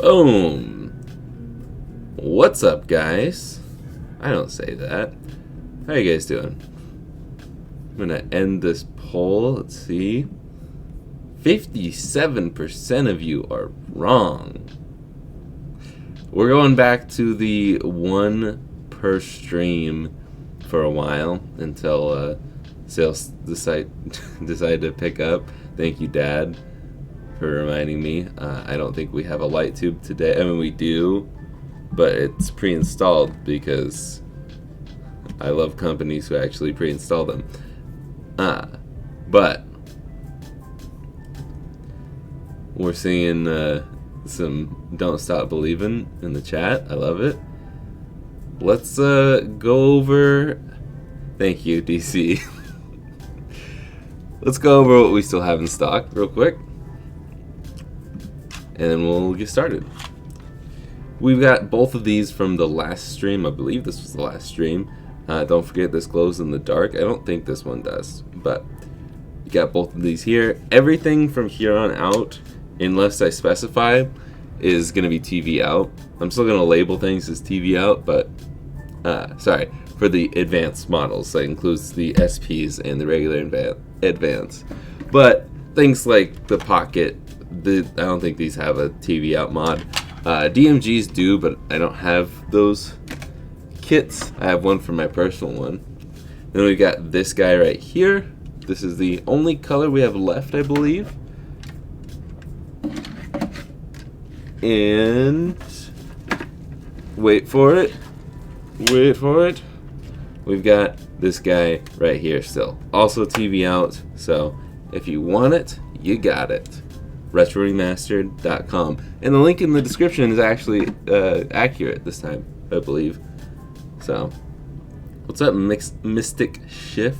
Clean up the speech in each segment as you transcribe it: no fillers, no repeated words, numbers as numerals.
Boom. What's up, guys? I don't say that. How you guys doing? I'm gonna end this poll. Let's see. 57% of you are wrong. We're going back to the one per stream for a while until sales decide to pick up. Thank you, Dad, for reminding me. I don't think we have a light tube today. I mean, we do, but it's pre-installed because I love companies who actually pre-install them. But we're seeing some "Don't Stop Believing" in the chat. I love it. Let's go over. Thank you, DC. Let's go over what we still have in stock real quick, and then we'll get started. We've got both of these from the last stream. I believe this was the last stream. Don't forget, this glows in the dark. I don't think this one does, but you got both of these here. Everything from here on out, unless I specify, is going to be TV out. I'm still going to label things as TV out, but sorry, for the advanced models. That includes the SPs and the regular advanced. But things like the Pocket, I don't think these have a TV out mod. DMGs do, but I don't have those kits. I have one for my personal one. Then we've got this guy right here. This is the only color we have left, I believe. And wait for it. We've got this guy right here still. Also TV out, so if you want it, you got it. RetroRemastered.com. And the link in the description is actually accurate this time, I believe. So, what's up, Mystic Shift?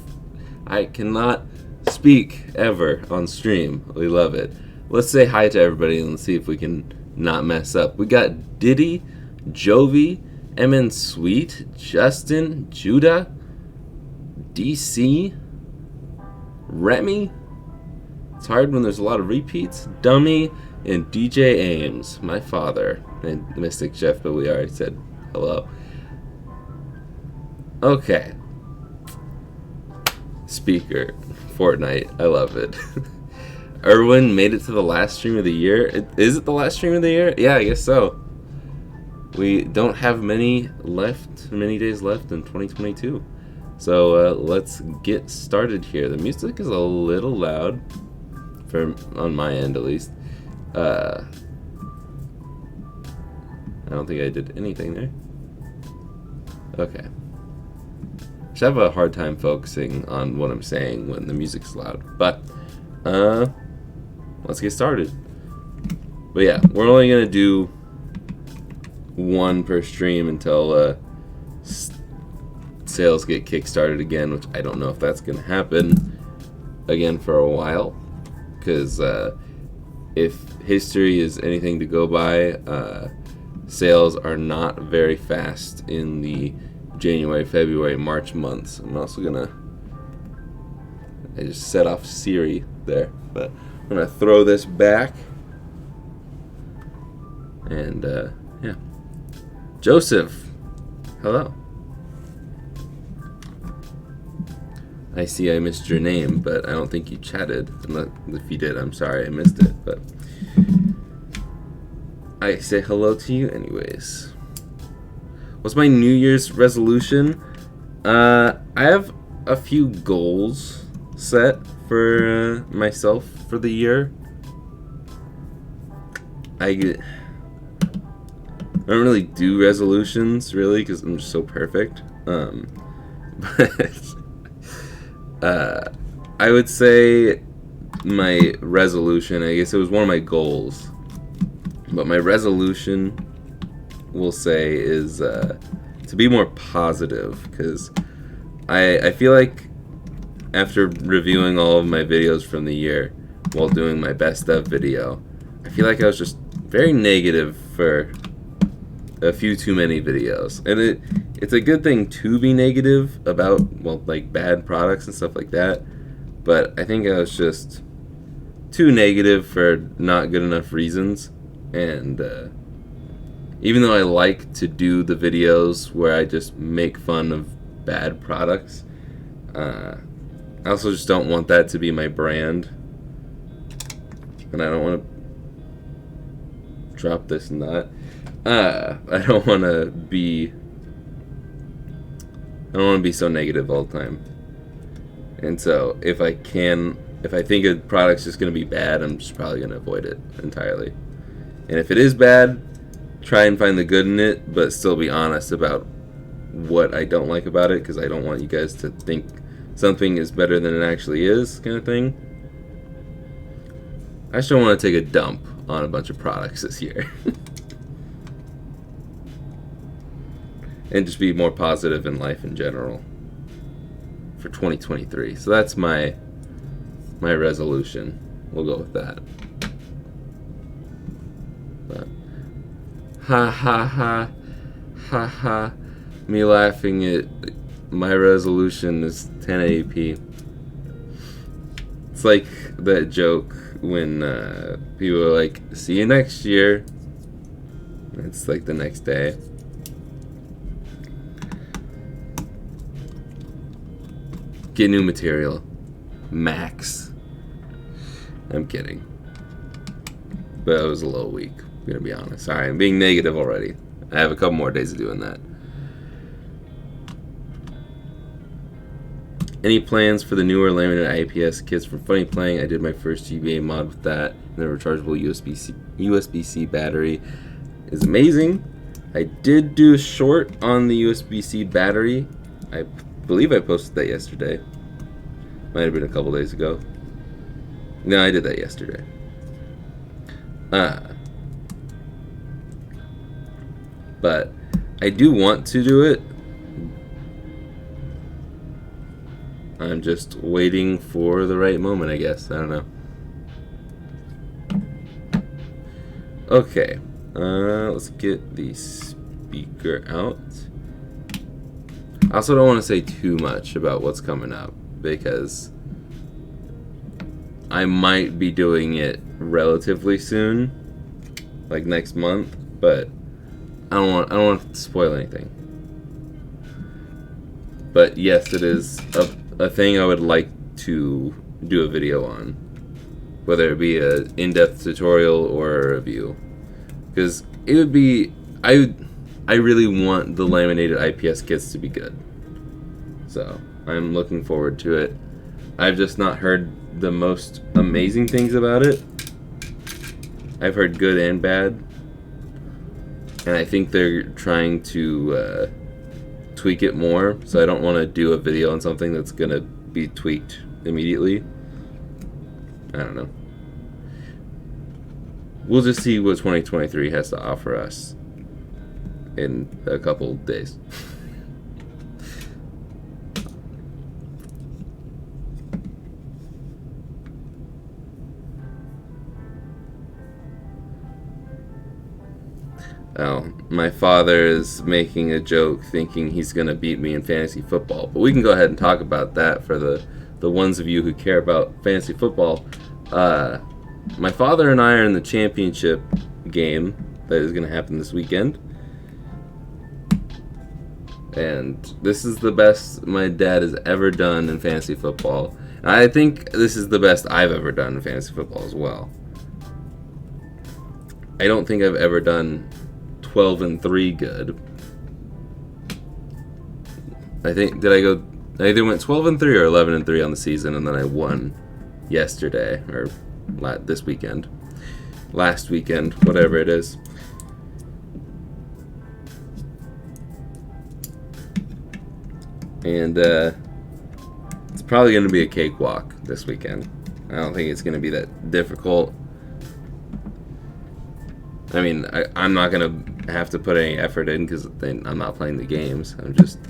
I cannot speak ever on stream. We love it. Let's say hi to everybody and see if we can not mess up. We got Diddy, Jovi, MN Sweet, Justin, Judah, DC, Remy. It's hard when there's a lot of repeats. Dummy, and DJ Ames, my father, and Mystic Chef, but we already said hello. Okay. Speaker, Fortnite, I love it. Erwin made it to the last stream of the year. Is it the last stream of the year? Yeah, I guess so. We don't have many days left in 2022. So let's get started here. The music is a little loud, on my end at least. I don't think I did anything there. Okay. I have a hard time focusing on what I'm saying when the music's loud. But let's get started. But yeah, we're only gonna do one per stream until sales get kickstarted again, which I don't know if that's gonna happen again for a while, because if history is anything to go by, sales are not very fast in the January, February, March months. I'm also gonna, I just set off Siri there, but I'm gonna throw this back, and yeah. Joseph, hello. I see I missed your name, but I don't think you chatted. If you did, I'm sorry I missed it, but I say hello to you anyways. What's my New Year's resolution? I have a few goals set for myself for the year. I don't really do resolutions, really, because I'm just so perfect. But I would say my resolution, I guess it was one of my goals, but my resolution, we'll say, is to be more positive, because I feel like after reviewing all of my videos from the year while doing my best of video, I feel like I was just very negative for a few too many videos. And it's a good thing to be negative about, well, like bad products and stuff like that, but I think I was just too negative for not good enough reasons, and even though I like to do the videos where I just make fun of bad products, I also just don't want that to be my brand. And I don't want to drop this nut. I don't want to be so negative all the time. And so if I think a product's just going to be bad, I'm just probably going to avoid it entirely. And if it is bad, try and find the good in it, but still be honest about what I don't like about it, because I don't want you guys to think something is better than it actually is, kind of thing. I just don't want to take a dump on a bunch of products this year. And just be more positive in life in general for 2023. So that's my resolution. We'll go with that. But ha ha ha ha ha, me laughing at my resolution is 1080p. It's like that joke when people are like, see you next year. It's like the next day. Get new material. Max. I'm kidding. But it was a little weak, I'm gonna be honest. Sorry, I'm being negative already. I have a couple more days of doing that. Any plans for the newer laminated IPS kits from Funny Playing? I did my first GBA mod with that. And the rechargeable USB-C battery is amazing. I did do a short on the USB-C battery. I believe I posted that yesterday. Might have been a couple days ago. No, I did that yesterday. But I do want to do it. I'm just waiting for the right moment, I guess. I don't know. Okay. Let's get the speaker out. I also don't want to say too much about what's coming up, because I might be doing it relatively soon, like next month, but I don't want to spoil anything. But yes, it is a thing I would like to do a video on, whether it be a in-depth tutorial or a review, because it would be I really want the laminated IPS kits to be good. So I'm looking forward to it. I've just not heard the most amazing things about it. I've heard good and bad. And I think they're trying to tweak it more. So I don't want to do a video on something that's going to be tweaked immediately. I don't know. We'll just see what 2023 has to offer us in a couple days. Oh, my father is making a joke thinking he's going to beat me in fantasy football. But we can go ahead and talk about that for the ones of you who care about fantasy football. My father and I are in the championship game that is going to happen this weekend. And this is the best my dad has ever done in fantasy football. And I think this is the best I've ever done in fantasy football as well. I don't think I've ever done 12-3 good. I think I either went 12-3 or 11-3 on the season, and then I won yesterday or this weekend, last weekend, whatever it is. And it's probably going to be a cakewalk this weekend. I don't think it's going to be that difficult. I mean, I'm not going to have to put any effort in because I'm not playing the games.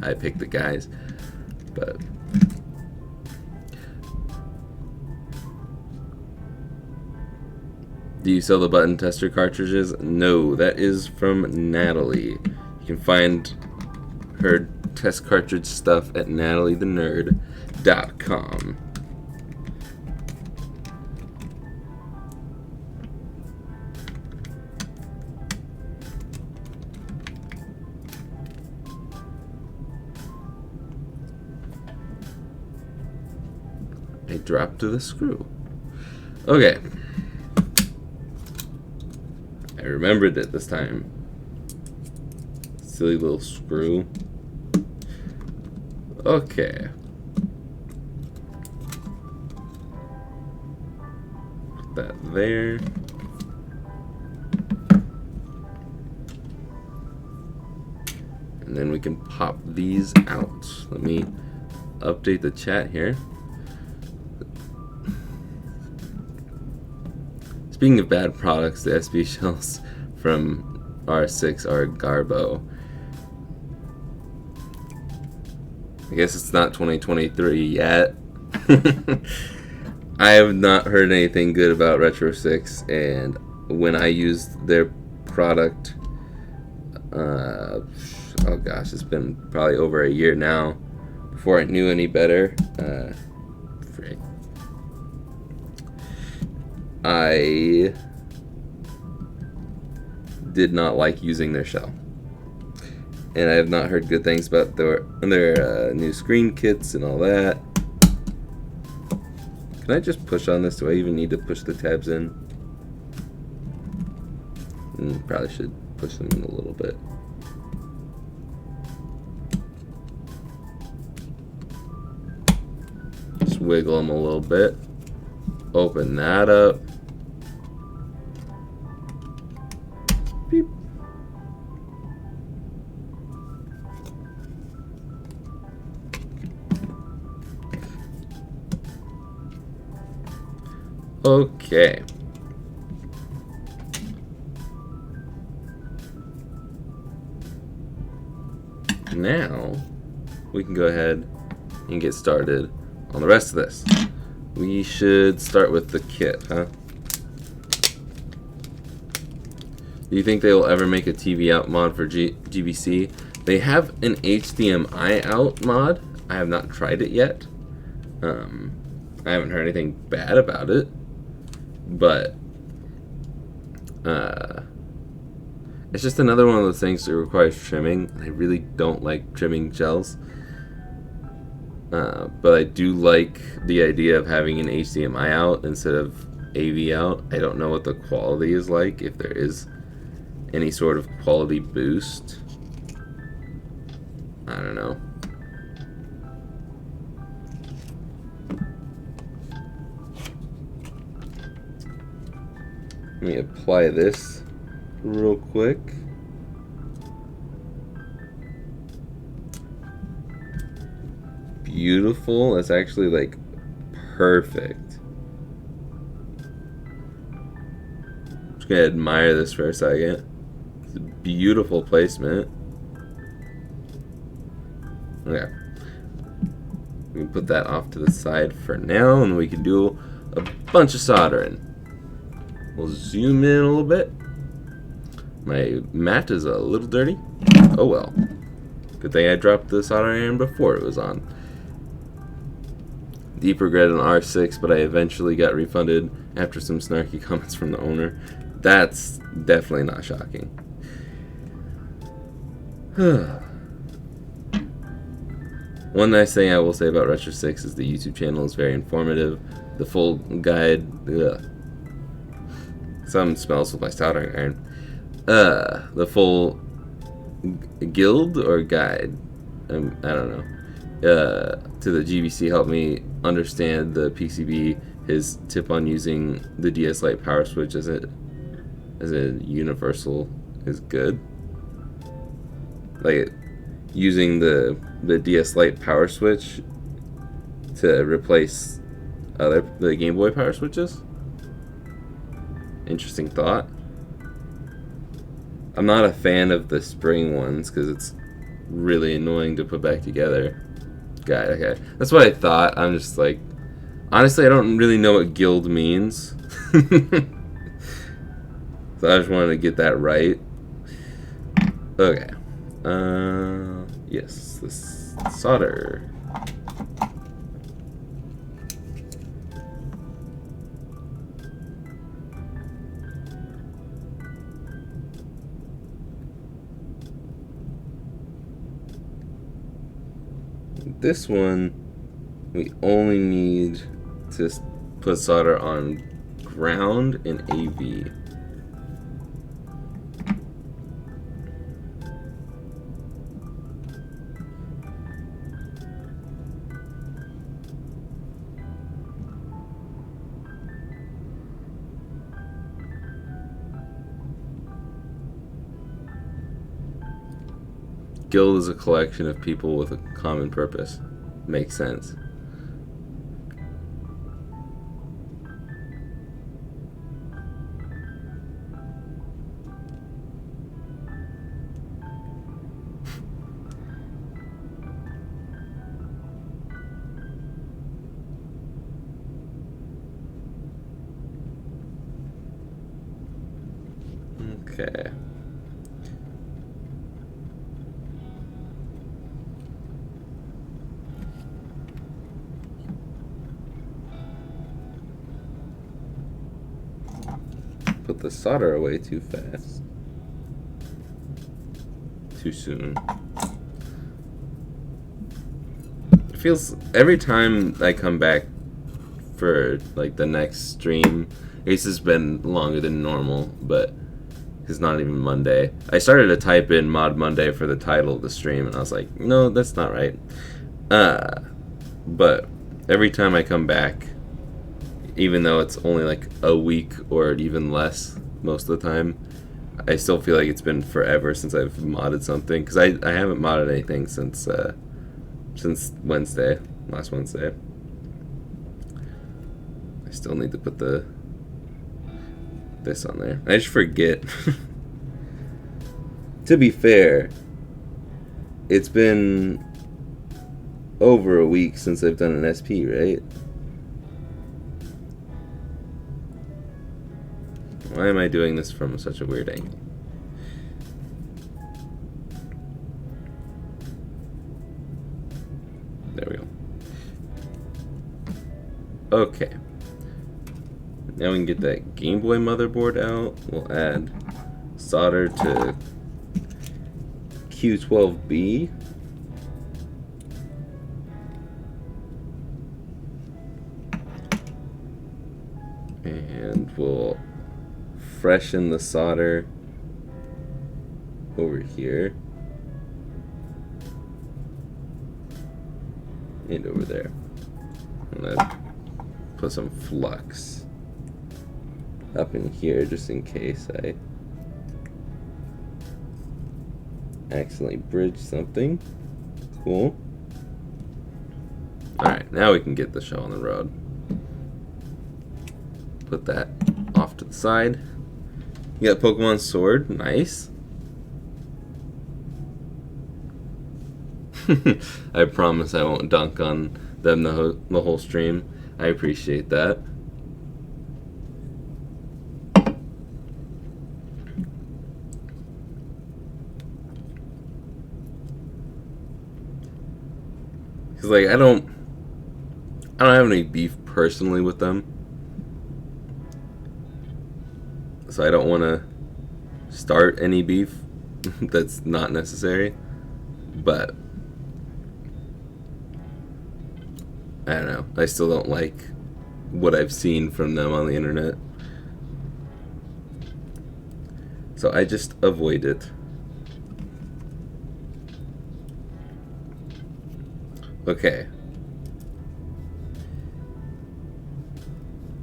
I pick the guys. But do you sell the button tester cartridges? No, that is from Natalie. You can find her test cartridge stuff at nataliethenerd.com. I dropped the screw. Okay. I remembered it this time. Silly little screw. Okay. Put that there. And then we can pop these out. Let me update the chat here. Speaking of bad products, the SB shells from R6 are Garbo. I guess it's not 2023 yet. I have not heard anything good about Retro 6, and when I used their product, oh gosh, it's been probably over a year now before I knew any better. Frick. I did not like using their shell. And I have not heard good things about their new screen kits and all that. Can I just push on this? Do I even need to push the tabs in? Probably should push them in a little bit. Just wiggle them a little bit. Open that up. Beep. Okay. Now we can go ahead and get started on the rest of this. We should start with the kit, huh? Do you think they will ever make a TV out mod for GBC? They have an HDMI out mod. I have not tried it yet. I haven't heard anything bad about it, but it's just another one of those things that requires trimming. I really don't like trimming gels. But I do like the idea of having an HDMI out instead of AV out. I don't know what the quality is like, if there is any sort of quality boost. I don't know. Let me apply this real quick. Beautiful. That's actually like perfect. Just gonna admire this for a second. It's a beautiful placement. Okay. We can put that off to the side for now, and we can do a bunch of soldering. We'll zoom in a little bit. My mat is a little dirty. Oh well. Good thing I dropped the soldering iron before it was on. Deep regret on R6, but I eventually got refunded after some snarky comments from the owner. That's definitely not shocking. One nice thing I will say about Retro 6 is the YouTube channel is very informative. The full guide, some smells with my soldering iron. The full guild or guide, I don't know, to the GBC helped me understand the PCB. His tip on using the DS Lite power switch as a universal is good. Like using the DS Lite power switch to replace the Game Boy power switches. Interesting thought. I'm not a fan of the spring ones because it's really annoying to put back together. Got it, okay. That's what I thought. I'm just like, honestly, I don't really know what guild means. So I just wanted to get that right. Okay. Yes, this solder. This one, we only need to put solder on ground in AV. Guild is a collection of people with a common purpose. Makes sense. Okay. Put the solder away too fast. Too soon. It feels every time I come back for like the next stream, this has been longer than normal, but it's not even Monday. I started to type in Mod Monday for the title of the stream, and I was like, no, that's not right. But every time I come back, even though it's only like a week or even less most of the time, I still feel like it's been forever since I've modded something, because I haven't modded anything since Wednesday, last Wednesday. I still need to put this on there. I just forget. To be fair, it's been over a week since I've done an SP, right? Why am I doing this from such a weird angle? There we go. Okay. Now we can get that Game Boy motherboard out. We'll add solder to Q12B. And we'll freshen the solder over here and over there. And then put some flux up in here just in case I accidentally bridge something. Cool. Alright, now we can get the show on the road. Put that off to the side. You got Pokemon Sword, nice. I promise I won't dunk on them the whole stream. I appreciate that. Cause like I don't have any beef personally with them. So I don't want to start any beef that's not necessary, but I don't know. I still don't like what I've seen from them on the internet, so I just avoid it. Okay.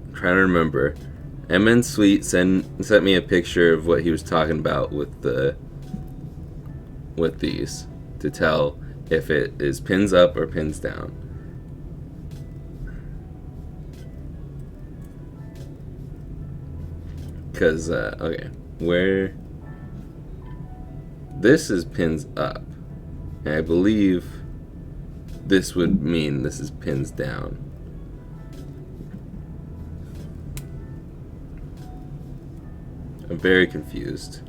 I'm trying to remember. MN Sweet sent me a picture of what he was talking about with these to tell if it is pins up or pins down. Because okay, where this is pins up, and I believe this would mean this is pins down. I'm very confused.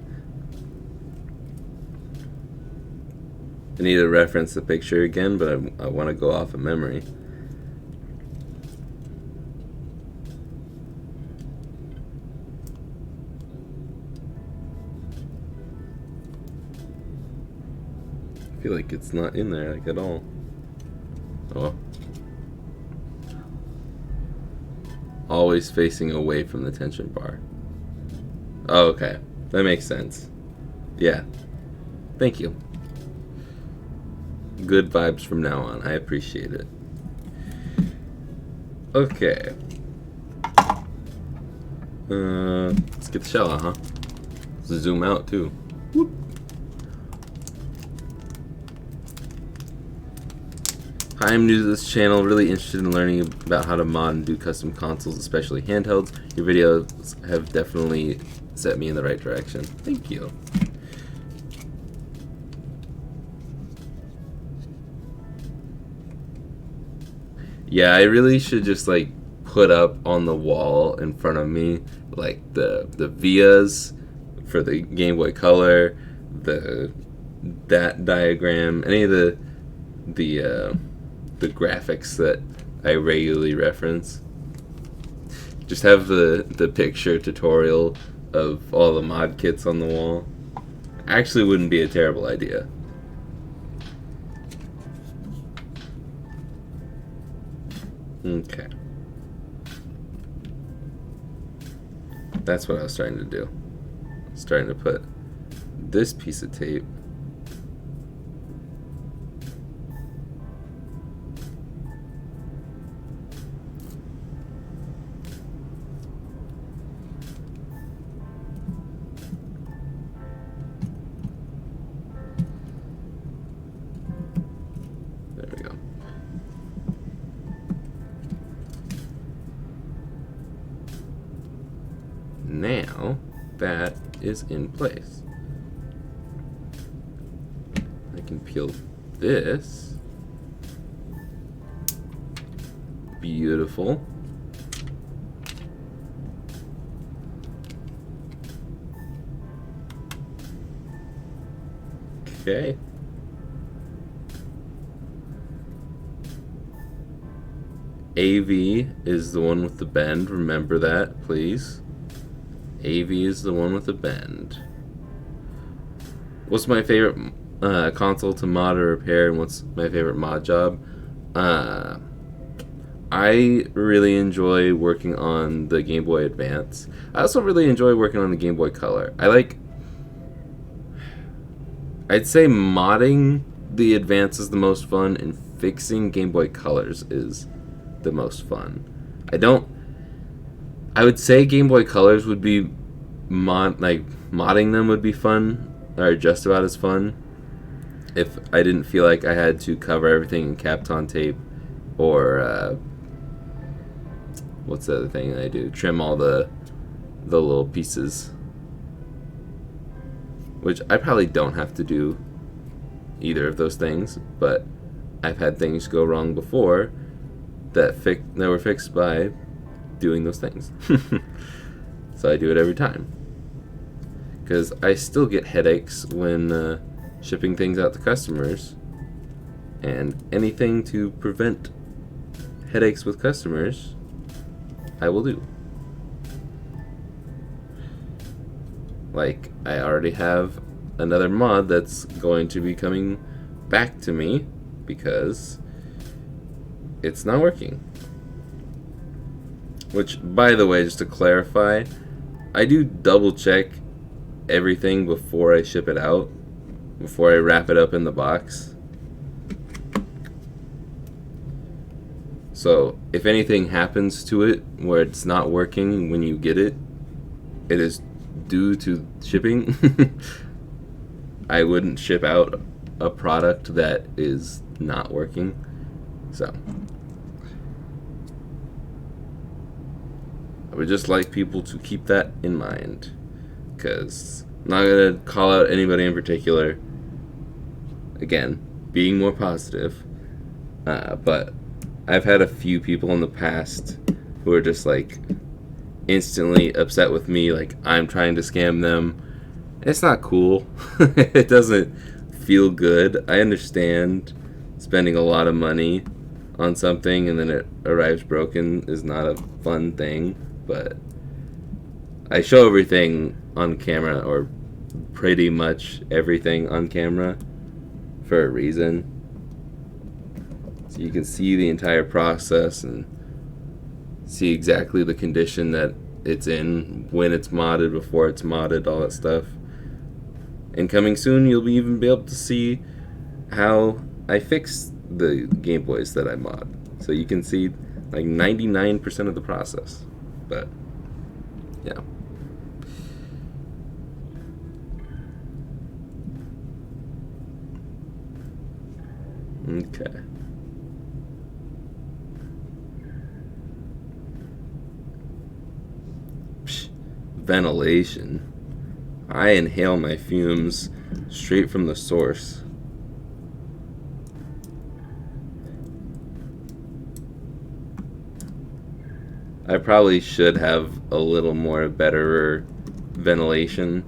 I need to reference the picture again, but I want to go off of memory. I feel like it's not in there like at all. Oh well. always facing away from the tension bar. Oh, okay. That makes sense. Yeah. Thank you. Good vibes from now on. I appreciate it. Okay. Let's get the shell out, huh? Let's zoom out, too. Whoop. Hi, I'm new to this channel, really interested in learning about how to mod and do custom consoles, especially handhelds. Your videos have definitely set me in the right direction. Thank you. Yeah, I really should just like put up on the wall in front of me like the vias for the Game Boy Color, that diagram, any of the graphics that I regularly reference. Just have the picture tutorial of all the mod kits on the wall. Actually wouldn't be a terrible idea. Okay. That's what I was trying to do. I was trying to put this piece of tape now that is in place. I can peel this. Beautiful. Okay. AV is the one with the bend. Remember that, please. AV is the one with the bend. What's my favorite console to mod or repair, and what's my favorite mod job? I really enjoy working on the Game Boy Advance. I also really enjoy working on the Game Boy Color. I'd say modding the Advance is the most fun, and fixing Game Boy Colors is the most fun. I would say Game Boy Colors would be modding them would be fun, or just about as fun, if I didn't feel like I had to cover everything in Kapton tape, or what's the other thing I do? Trim all the little pieces, which I probably don't have to do either of those things, but I've had things go wrong before that were fixed by doing those things. So I do it every time, because I still get headaches when shipping things out to customers, and anything to prevent headaches with customers I will do. Like, I already have another mod that's going to be coming back to me because it's not working. Which, by the way, just to clarify, I do double check everything before I ship it out, before I wrap it up in the box. So if anything happens to it where it's not working when you get it, it is due to shipping. I wouldn't ship out a product that is not working. So I would just like people to keep that in mind, because I'm not going to call out anybody in particular. Again, being more positive. But I've had a few people in the past who are just like instantly upset with me, like I'm trying to scam them. It's not cool. It doesn't feel good. I understand spending a lot of money on something and then it arrives broken is not a fun thing, but I show everything on camera, or pretty much everything on camera, for a reason. So you can see the entire process and see exactly the condition that it's in, when it's modded, before it's modded, all that stuff. And coming soon, you'll even be able to see how I fix the Game Boys that I mod. So you can see like 99% of the process. But yeah. Okay. Ventilation. I inhale my fumes straight from the source. I probably should have a little more better ventilation,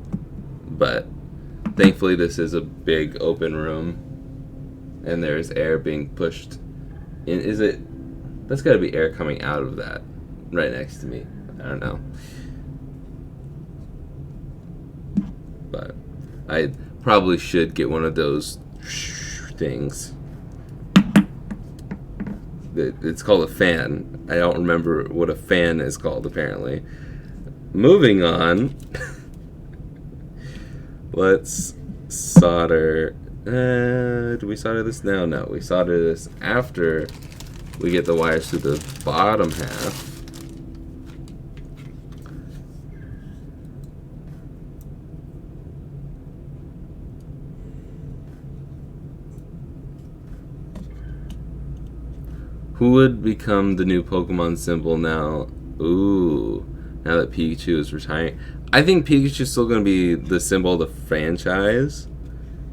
but thankfully this is a big open room and there's air being pushed in. Is it? That's got to be air coming out of that right next to me. I don't know. But I probably should get one of those things. It's called a fan. I don't remember what a fan is called, apparently. Moving on. Let's solder. Do we solder this now? No, we solder this after we get the wires to the bottom half. Who would become the new Pokemon symbol now? Ooh, now that Pikachu is retiring. I think Pikachu's still going to be the symbol of the franchise.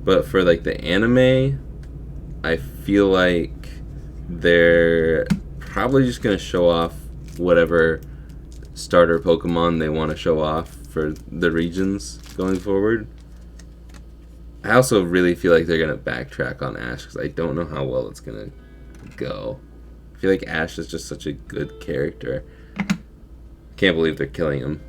But for like the anime, I feel like they're probably just going to show off whatever starter Pokemon they want to show off for the regions going forward. I also really feel like they're going to backtrack on Ash because I don't know how well it's going to go. I feel like Ash is just such a good character. Can't believe they're killing him.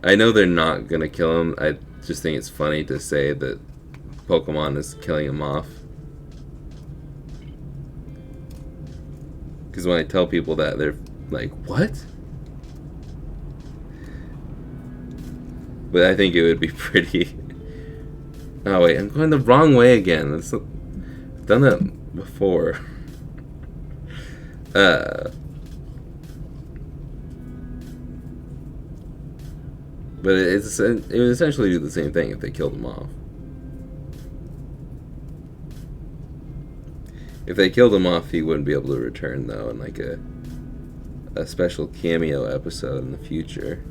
I know they're not gonna kill him. I just think it's funny to say that Pokemon is killing him off. Because when I tell people that, they're like, what? But I think it would be pretty... Oh wait, I'm going the wrong way again. I've done that before. But it would essentially do the same thing if they killed him off. If they killed him off, he wouldn't be able to return, though, in like a special cameo episode in the future.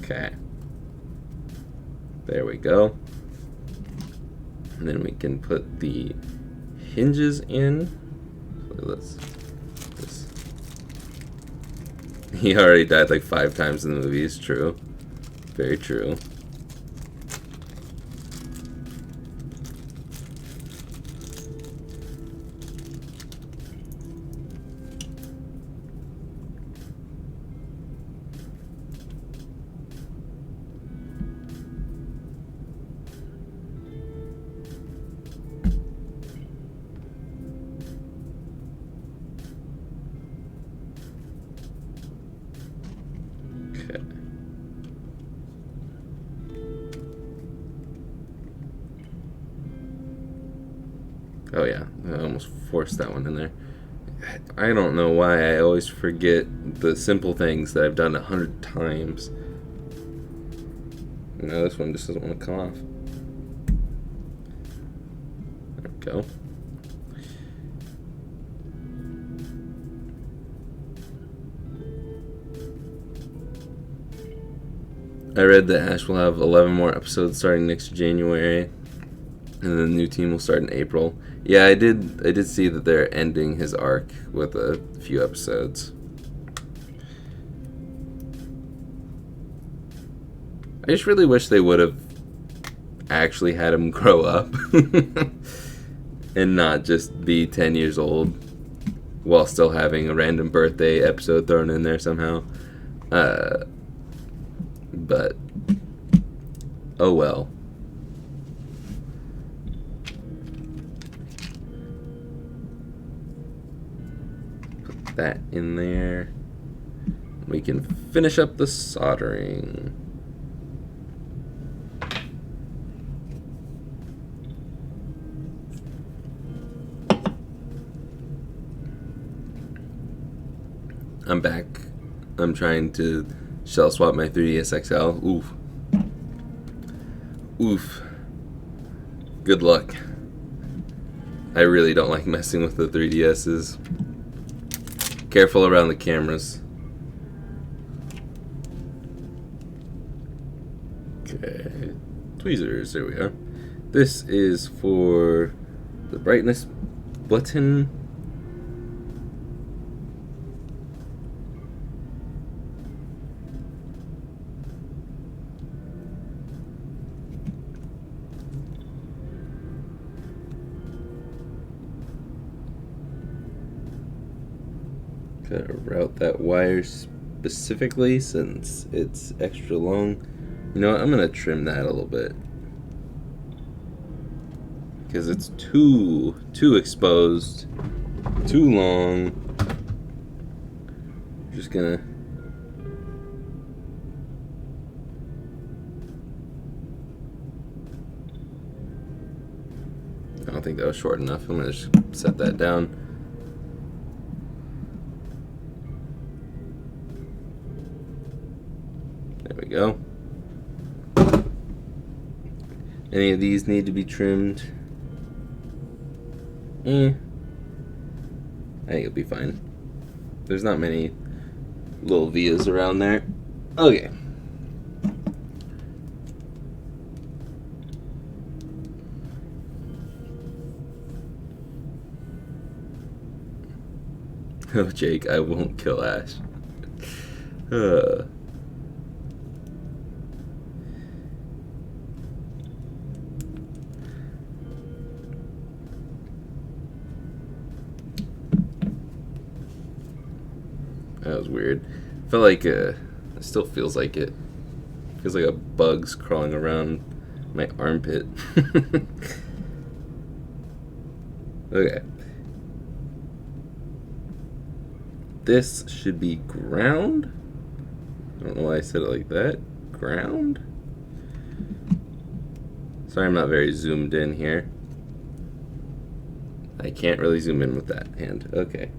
Okay. There we go. And then we can put the hinges in. Let's. He already died like 5 times in the movies. True. Very true. Oh yeah, I almost forced that one in there. I don't know why I always forget the simple things that I've done 100 times. Now this one just doesn't want to come off. There we go. I read that Ash will have 11 more episodes starting next January, and then the new team will start in April. Yeah, I did see that they're ending his arc with a few episodes. I just really wish they would have actually had him grow up and not just be 10 years old. while still having a random birthday episode thrown in there somehow. But oh well. Put that in there. We can finish up the soldering. I'm back. I'm trying to shell swap my 3DS XL. Oof. Oof. Good luck. I really don't like messing with the 3DSs. Careful around the cameras. Okay. Tweezers, there we are. This is for the brightness button. Gotta route that wire specifically since it's extra long. You know what? I'm gonna trim that a little bit because it's too exposed, too long. Just gonna I don't think that was short enough. I'm gonna just set that down. There we go. Any of these need to be trimmed? I think it'll be fine. There's not many little vias around there. Okay. Oh, Jake, I won't kill Ash. That was weird. Felt like it still feels like it. Feels like a bug's crawling around my armpit. Okay. This should be ground. I don't know why I said it like that. Ground? Sorry, I'm not very zoomed in here. I can't really zoom in with that hand. Okay.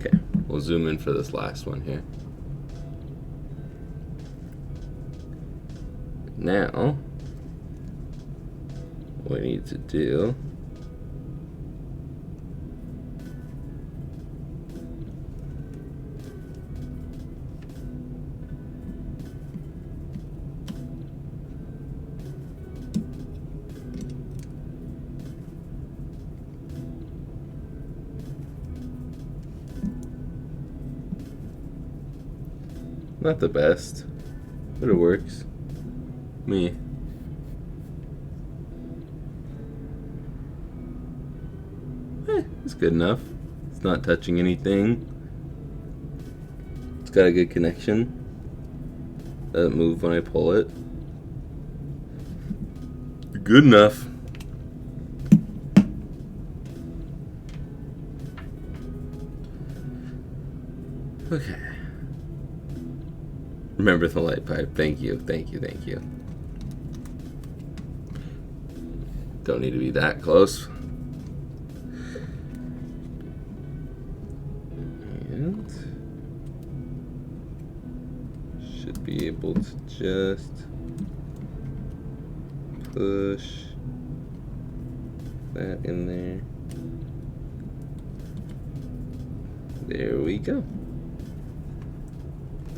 Okay, we'll zoom in for this last one here. Now, what we need to do not the best, but it works. Me. It's good enough. It's not touching anything. It's got a good connection. Doesn't move when I pull it. Good enough. Okay. Remember the light pipe. Thank you, thank you, thank you. Don't need to be that close. And should be able to just push that in there. There we go.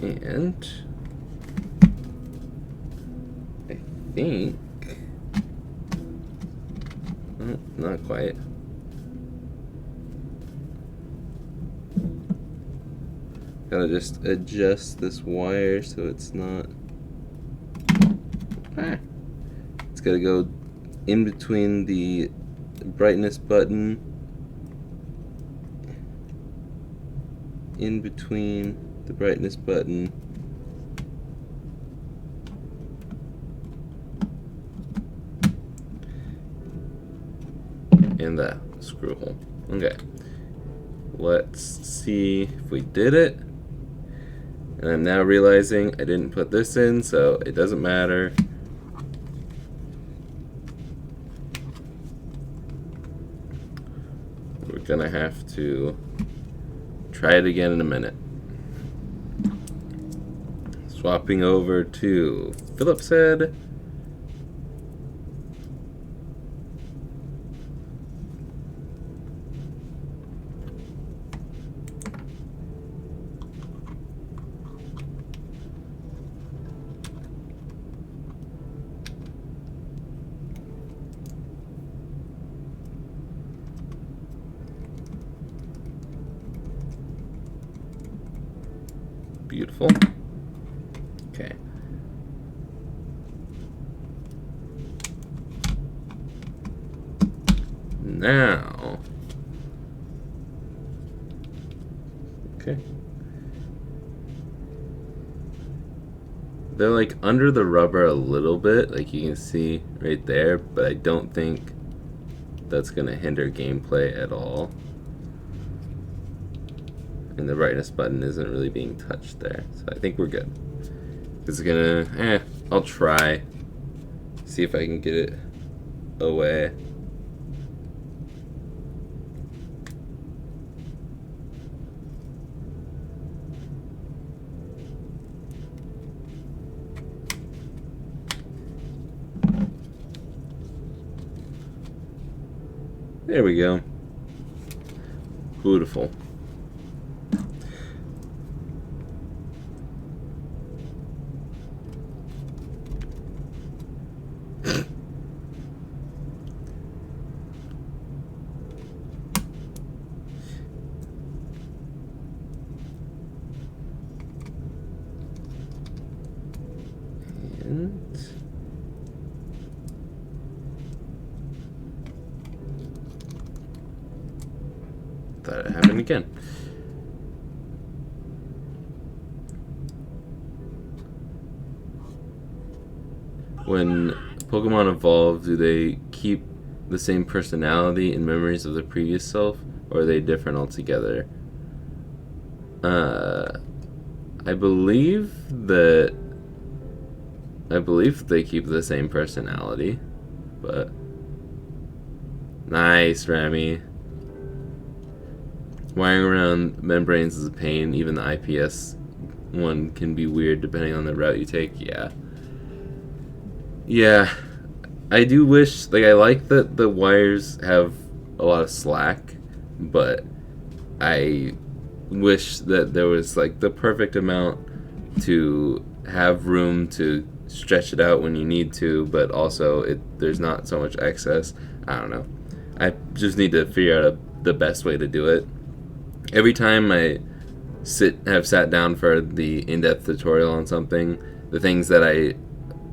And I think, oh, not quite. Gotta just adjust this wire so it's not. It's gotta go in between the brightness button, and the screw hole. Okay. Let's see if we did it. And I'm now realizing I didn't put this in, so it doesn't matter. We're gonna have to try it again in a minute. Swapping over to Phillips head. Beautiful. Okay. Now. Okay. They're like under the rubber a little bit, like you can see right there, but I don't think that's going to hinder gameplay at all. And the brightness button isn't really being touched there, so I think we're good. It's gonna, I'll try. See if I can get it away. There we go. Beautiful. Thought it happened again. When Pokemon evolve, do they keep the same personality and memories of their previous self, or are they different altogether? I believe they keep the same personality, but nice, Remy. Wiring around membranes is a pain. Even the IPS one can be weird depending on the route you take. Yeah. I do wish, like, I like that the wires have a lot of slack, but I wish that there was, like, the perfect amount to have room to stretch it out when you need to, but also there's not so much excess. I don't know. I just need to figure out the best way to do it. Every time I have sat down for the in-depth tutorial on something, the things that I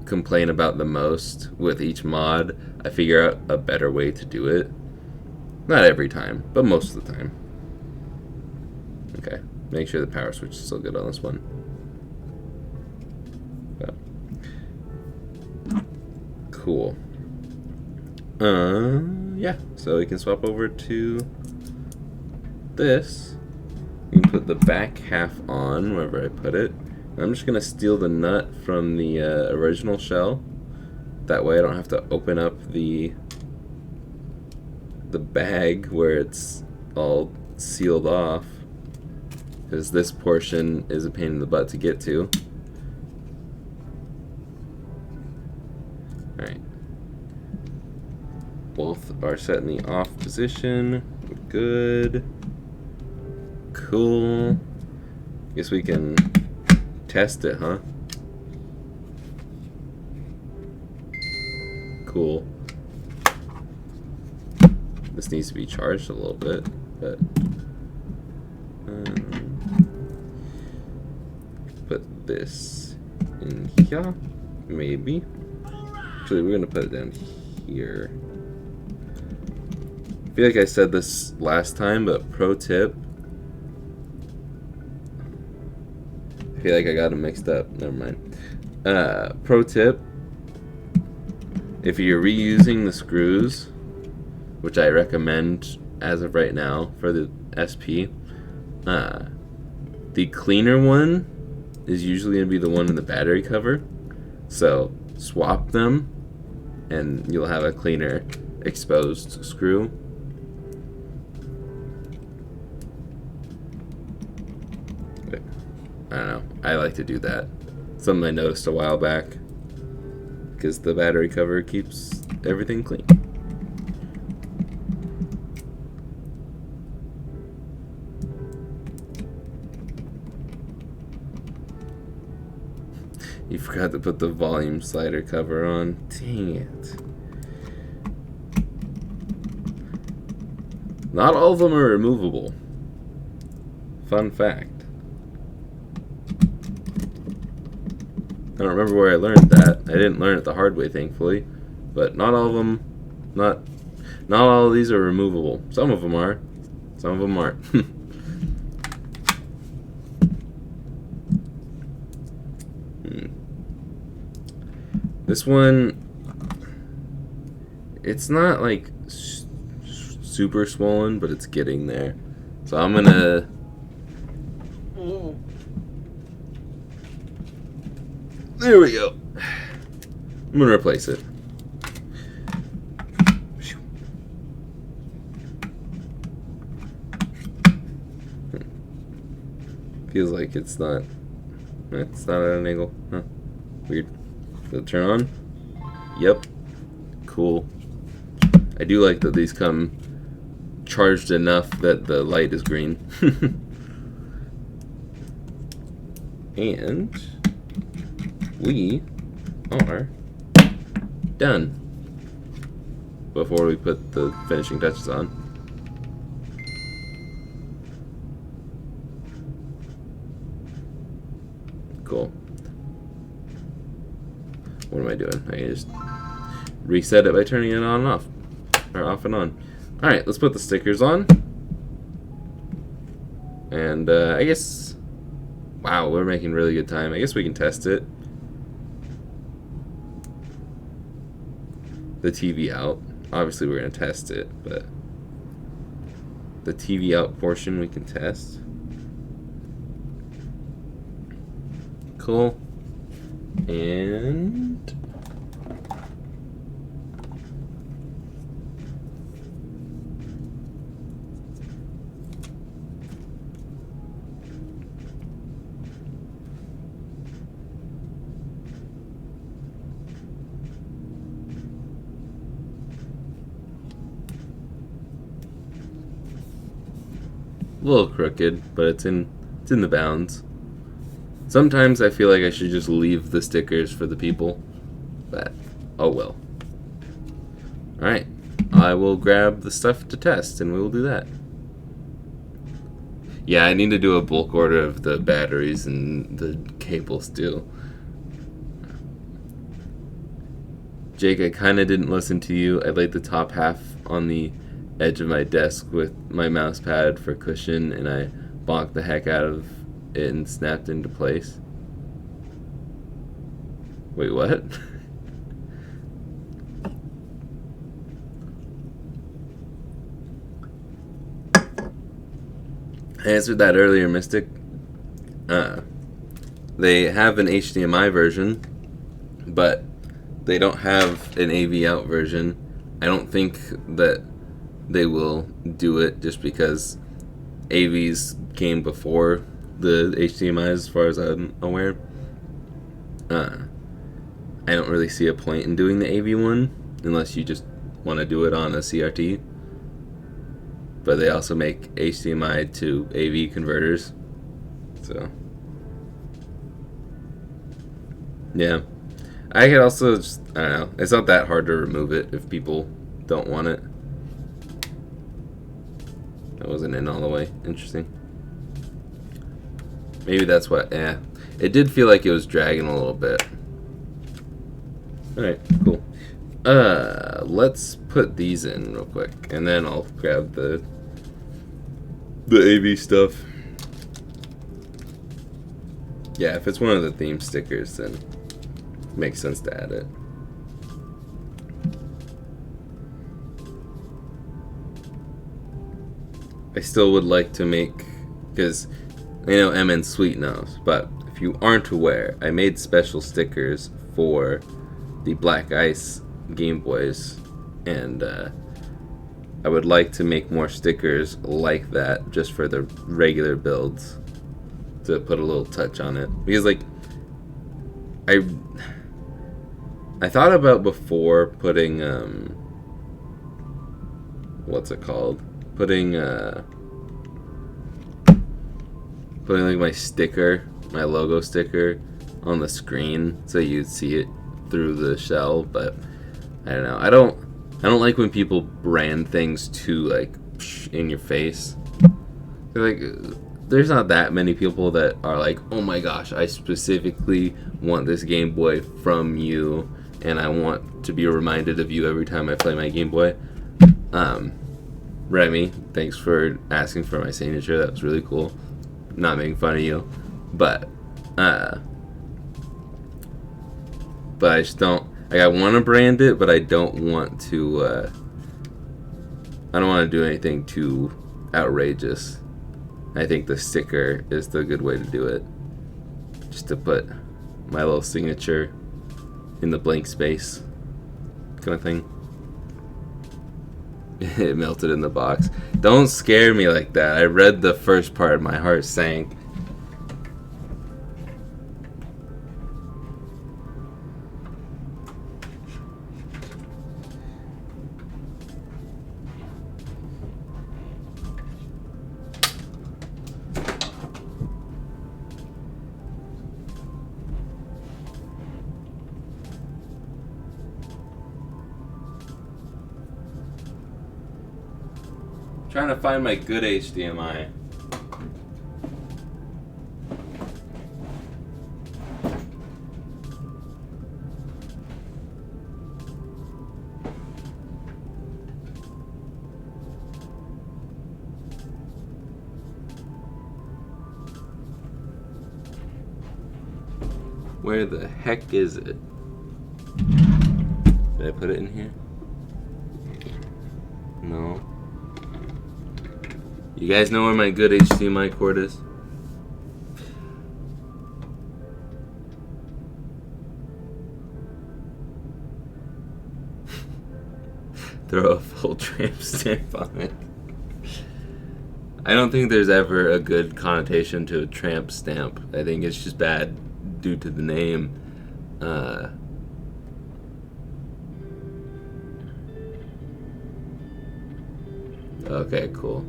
complain about the most with each mod, I figure out a better way to do it. Not every time, but most of the time. Okay, make sure the power switch is still good on this one. Cool. Yeah, so we can swap over to this. You can put the back half on wherever I put it. I'm just gonna steal the nut from the original shell. That way I don't have to open up the bag where it's all sealed off, because this portion is a pain in the butt to get to. Alright. Both are set in the off position. We're good. Cool. Guess we can test it, huh? Cool. This needs to be charged a little bit, but put this in here, maybe. Actually, we're gonna put it down here. I feel like I said this last time, but pro tip. I feel like I got them mixed up. Never mind. Pro tip. If you're reusing the screws, which I recommend as of right now for the SP, the cleaner one is usually going to be the one in the battery cover. So swap them and you'll have a cleaner exposed screw. I don't know. I like to do that. Something I noticed a while back. Because the battery cover keeps everything clean. You forgot to put the volume slider cover on. Dang it. Not all of them are removable. Fun fact. I don't remember where I learned that. I didn't learn it the hard way, thankfully. But not all of them, not all of these are removable. Some of them are. Some of them aren't. This one, it's not like super swollen, but it's getting there. So I'm gonna there we go. I'm gonna replace it. Feels like it's not at an angle. Huh. Weird. Does it turn on? Yep. Cool. I do like that these come charged enough that the light is green. And we are done before we put the finishing touches on. Cool. What am I doing? I can just reset it by turning it on and off. Or off and on. Alright, let's put the stickers on. And I guess... Wow, we're making really good time. I guess we can test it. The TV out. Obviously we're going to test it, but... The TV out portion we can test. Cool. And... a little crooked, but it's in the bounds. Sometimes I feel like I should just leave the stickers for the people, but oh well. Alright, I will grab the stuff to test and we will do that. Yeah, I need to do a bulk order of the batteries and the cables too. Jake, I kinda didn't listen to you. I laid the top half on the edge of my desk with my mouse pad for cushion and I bonked the heck out of it and snapped into place. Wait, what? I answered that earlier, Mystic. They have an HDMI version, but they don't have an AV out version. I don't think that they will do it just because AVs came before the HDMI as far as I'm aware. I don't really see a point in doing the AV one unless you just want to do it on a CRT. But they also make HDMI to AV converters. So yeah. I could also just, I don't know, it's not that hard to remove it if people don't want it. That wasn't in all the way. Interesting. Maybe that's what, it did feel like it was dragging a little bit. Alright, cool. Let's put these in real quick, and then I'll grab the AV stuff. Yeah, if it's one of the theme stickers, then it makes sense to add it. I still would like to make, because I know MN Sweet knows, but if you aren't aware, I made special stickers for the Black Ice Game Boys, and I would like to make more stickers like that just for the regular builds to put a little touch on it, because like I thought about before putting what's it called, putting like my sticker, my logo sticker on the screen so you'd see it through the shell, but I don't know. I don't like when people brand things too like in your face. Like, there's not that many people that are like, oh my gosh, I specifically want this Game Boy from you, and I want to be reminded of you every time I play my Game Boy. Remy, thanks for asking for my signature. That was really cool. Not making fun of you, but I just don't. Like, I want to brand it, but I don't want to. I don't want to do anything too outrageous. I think the sticker is the good way to do it. Just to put my little signature in the blank space, kind of thing. It melted in the box. Don't scare me like that. I read the first part, my heart sank. Trying to find my good HDMI. Where the heck is it? Did I put it in here? No. You guys know where my good HDMI cord is? Throw a full tramp stamp on it. I don't think there's ever a good connotation to a tramp stamp. I think it's just bad due to the name. Okay, cool.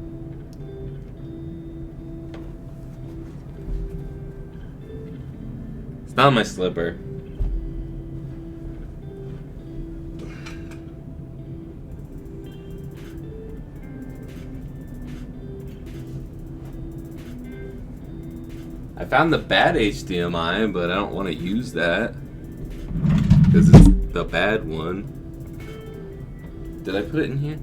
It's not my slipper. I found the bad HDMI, but I don't want to use that because it's the bad one. Did I put it in here?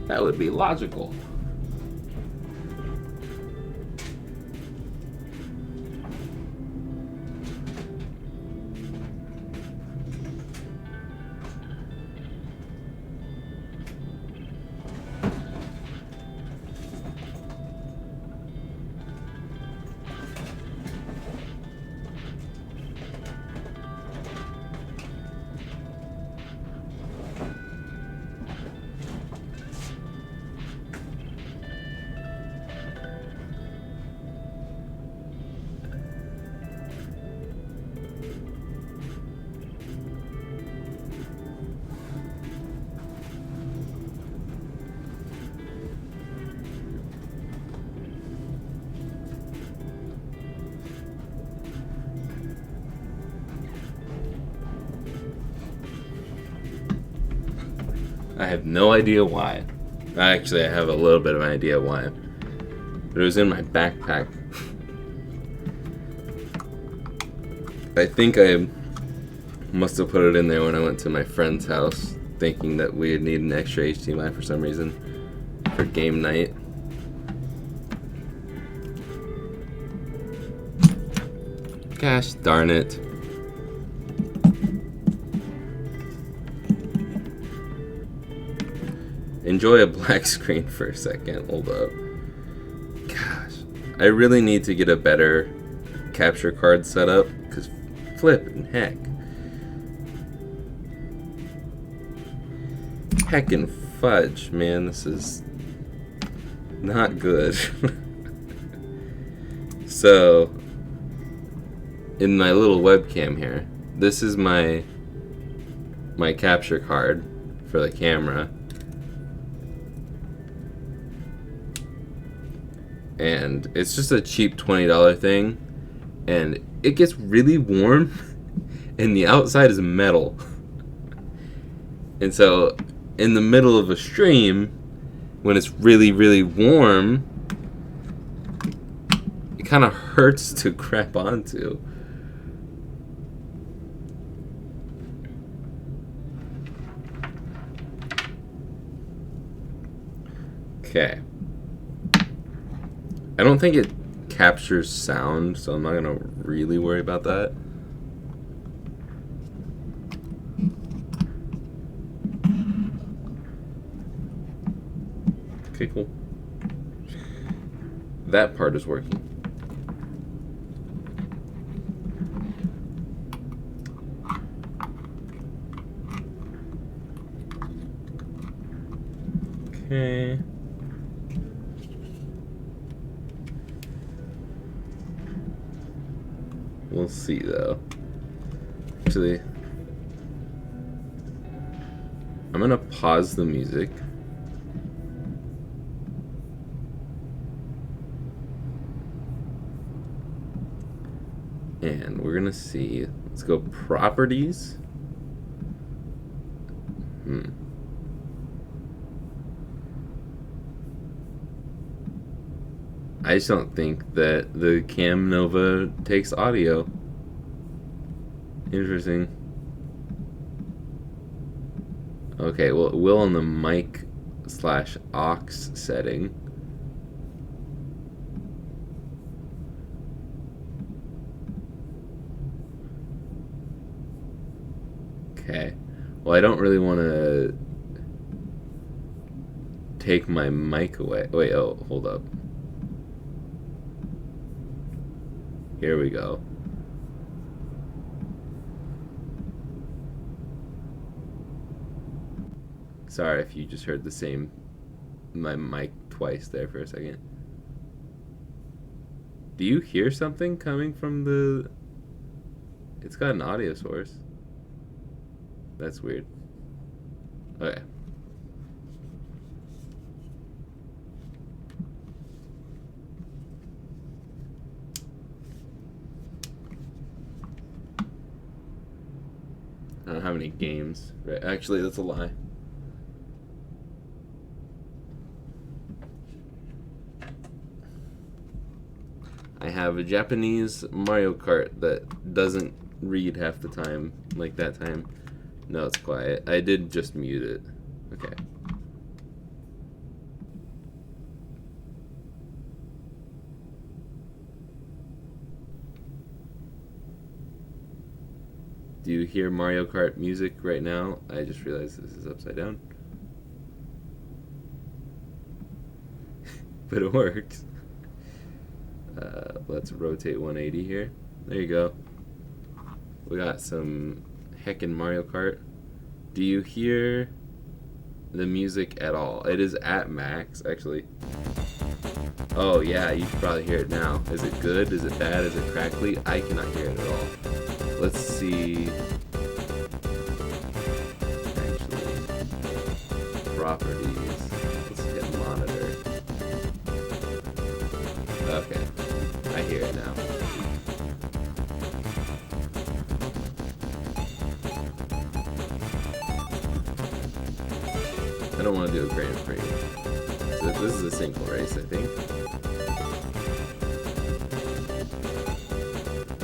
That would be logical. have no idea why. Actually, I have a little bit of an idea why. But it was in my backpack. I think I must have put it in there when I went to my friend's house, thinking that we'd need an extra HDMI for some reason for game night. Gosh darn it. Enjoy a black screen for a second. Hold up. Gosh. I really need to get a better capture card set up, because flippin' heck. Heckin' fudge, man. This is not good. So, in my little webcam here, this is my capture card for the camera. And it's just a cheap $20 thing, and it gets really warm, and the outside is metal. And so, in the middle of a stream, when it's really, really warm, it kind of hurts to grab onto. Okay. I don't think it captures sound, so I'm not going to really worry about that. Okay, cool. That part is working. Okay. We'll see, though. Actually, I'm gonna pause the music. And we're gonna see. Let's go properties. I just don't think that the Cam Nova takes audio. Interesting. Okay, well, it will on the mic/aux setting. Okay. Well, I don't really want to take my mic away. Wait, oh, hold up. Here we go. Sorry if you just heard my mic twice there for a second. Do you hear something coming from the... It's got an audio source. That's weird. Okay. I don't have any games. Right. Actually, that's a lie. I have a Japanese Mario Kart that doesn't read half the time, like that time. No, it's quiet. I did just mute it. Okay. Do you hear Mario Kart music right now? I just realized this is upside down. But it works. Let's rotate 180 here. There you go. We got some heckin' Mario Kart. Do you hear the music at all? It is at max, actually. Oh yeah, you can probably hear it now. Is it good? Is it bad? Is it crackly? I cannot hear it at all. Let's see. Actually, properties. Let's hit monitor. Okay, I hear it now. don't want to do a Grand Prix. So this is a single race, I think.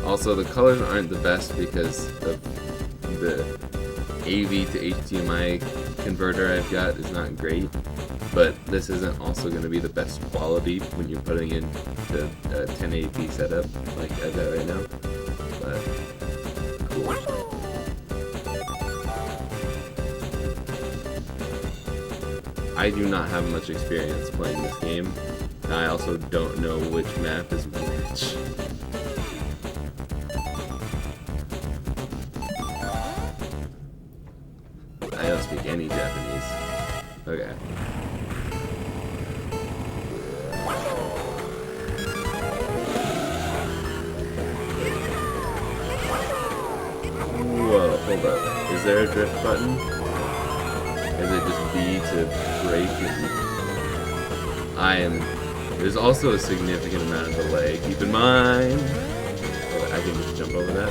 Also, the colors aren't the best because of the AV to HDMI converter I've got is not great. But this isn't also going to be the best quality when you're putting in the 1080p setup like I've got right now. But cool. I do not have much experience playing this game. I also don't know which map is which. I don't speak any Japanese. Okay. Whoa, hold up. Is there a drift button? Is it just B to brake? There's also a significant amount of delay. Keep in mind. Oh, I can just jump over that.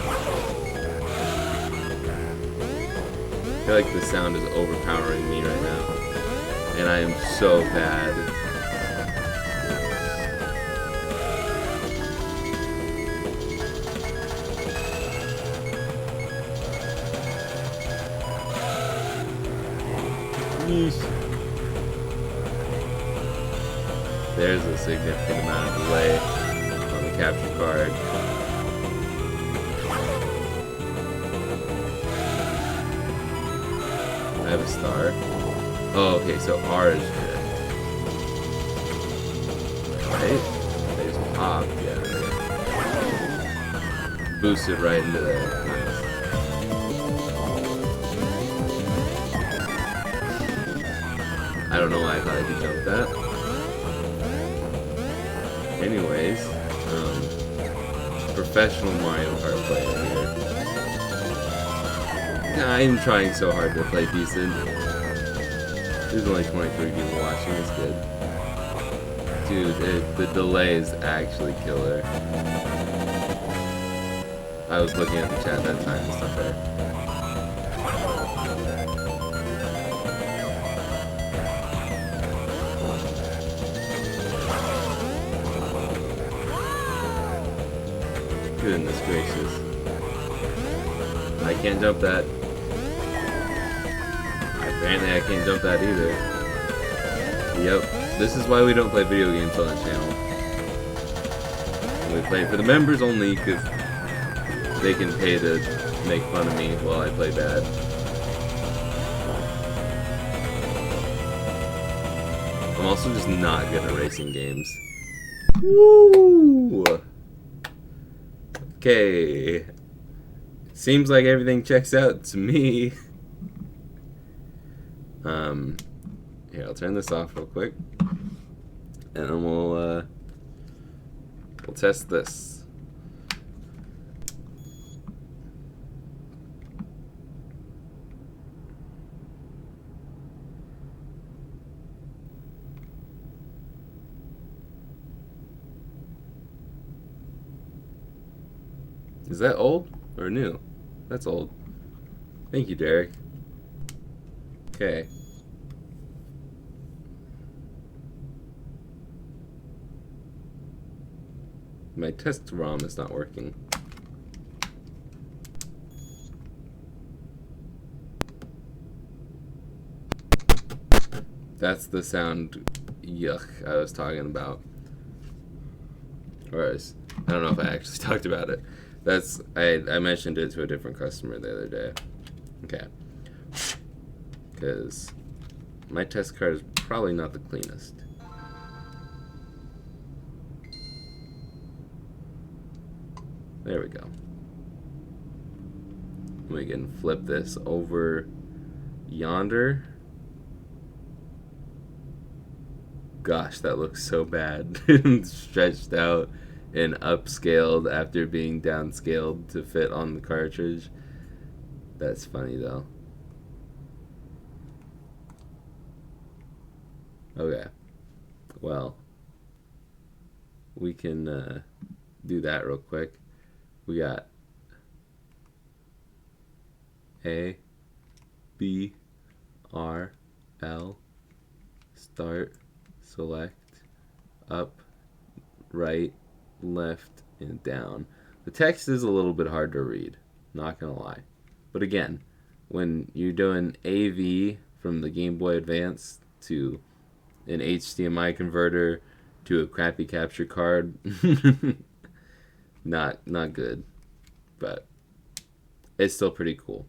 I feel like the sound is overpowering me right now. And I am so bad. There's a significant amount of delay on the capture card. I have a star. Oh, okay, so R is drift. Right? There's pop, yeah. Boosted right into there. Nice. I don't know why I thought I could jump that. Anyways, professional Mario Kart player here. I'm trying so hard to play decent. There's only 23 people watching, it's good. Dude, the delay is actually killer. I was looking at the chat that time, it's not fair. Goodness gracious. I can't jump that. Apparently I can't jump that either. Yep. This is why we don't play video games on the channel. We play for the members only because they can pay to make fun of me while I play bad. I'm also just not good at racing games. Woo! Okay. Seems like everything checks out to me. Here, I'll turn this off real quick. And then we'll test this. Is that old or new? That's old. Thank you, Derek. Okay. My test ROM is not working. That's the sound yuck I was talking about. Or I don't know if I actually talked about it. I mentioned it to a different customer the other day. Okay. Because my test card is probably not the cleanest. There we go. We can flip this over yonder. Gosh, that looks so bad. Stretched out and upscaled after being downscaled to fit on the cartridge. That's funny though. Okay. Well, we can do that real quick. We got A, B, R, L, Start, select, up, right, left, and down. The text is a little bit hard to read, not gonna lie. But again, when you're doing AV from the Game Boy Advance to an HDMI converter to a crappy capture card, not good, but it's still pretty cool.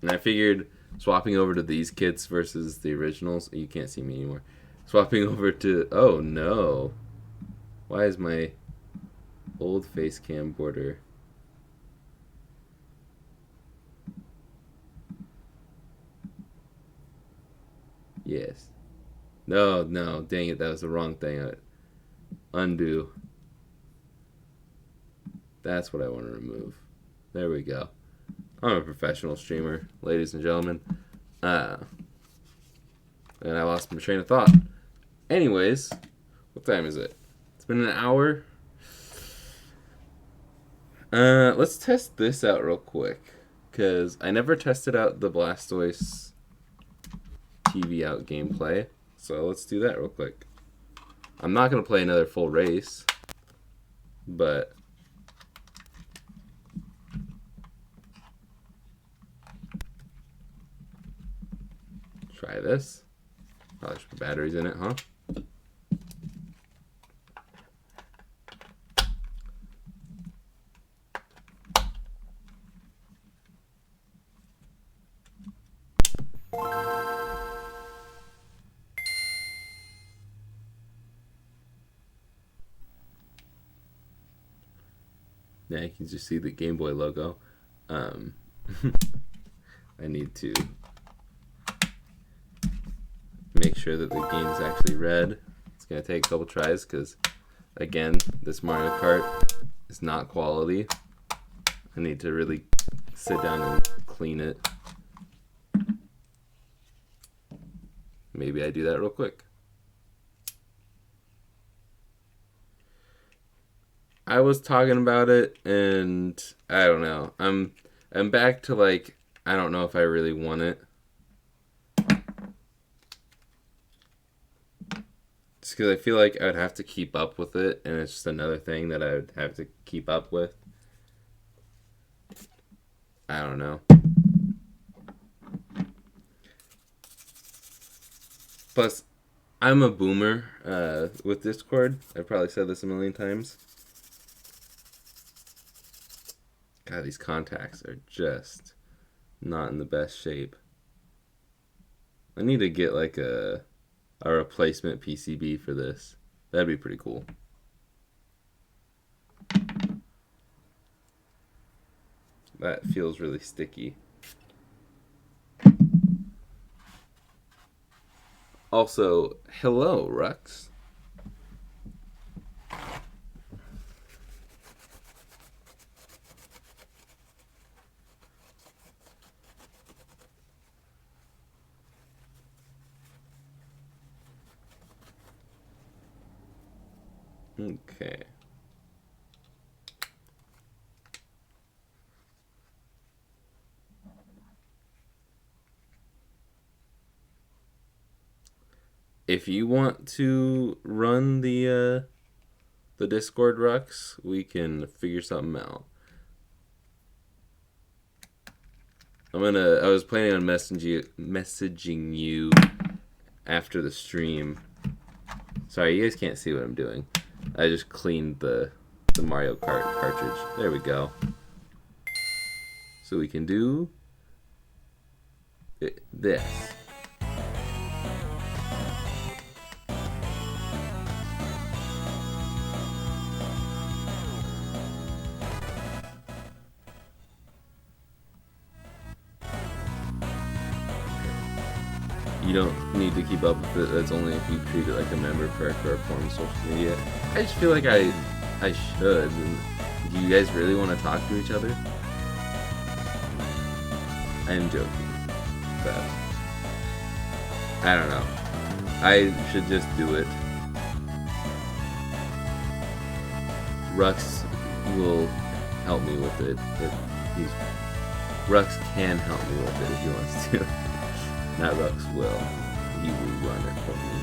And I figured swapping over to these kits versus the originals, you can't see me anymore. Swapping over to, oh no, why is my old face cam border? Yes. No, dang it, that was the wrong thing. Undo. That's what I want to remove. There we go. I'm a professional streamer, ladies and gentlemen. And I lost my train of thought. Anyways, what time is it? It's been an hour. Let's test this out real quick, because I never tested out the Blastoise TV out gameplay. So let's do that real quick. I'm not going to play another full race, but try this. Probably should put batteries in it, huh? Yeah, you can just see the Game Boy logo. I need to make sure that the game is actually red. It's going to take a couple tries because, again, this Mario Kart is not quality. I need to really sit down and clean it. Maybe I do that real quick. I was talking about it, and I don't know. I'm back to, like, I don't know if I really want it. Just because I feel like I would have to keep up with it, and it's just another thing that I would have to keep up with. I don't know. Plus, I'm a boomer with Discord. I've probably said this a million times. God, these contacts are just not in the best shape. I need to get like a replacement PCB for this. That'd be pretty cool. That feels really sticky. Also, hello, Rux. Okay. If you want to run the Discord, Rux, we can figure something out. I was planning on messaging you after the stream. Sorry, you guys can't see what I'm doing. I just cleaned the Mario Kart cartridge. There we go. So we can do this. You don't need to keep up with it. That's only if you treat it like a member perk or a form of social media. I just feel like I should. Do you guys really want to talk to each other? I am joking. But I don't know. I should just do it. Rux will help me with it. Rux can help me with it if he wants to. Not Rux will. You will run it for me.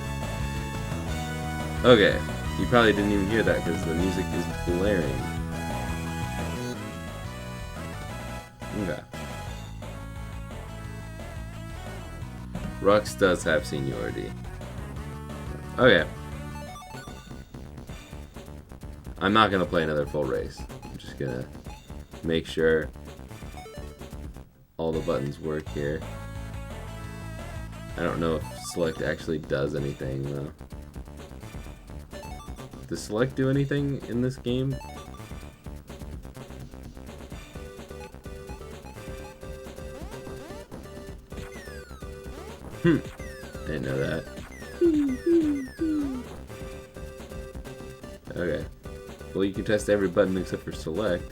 Okay. You probably didn't even hear that because the music is blaring. Okay. Rux does have seniority. Okay. I'm not gonna play another full race. I'm just gonna make sure all the buttons work here. I don't know if select actually does anything though. Does select do anything in this game? I didn't know that. Okay. Well, you can test every button except for select.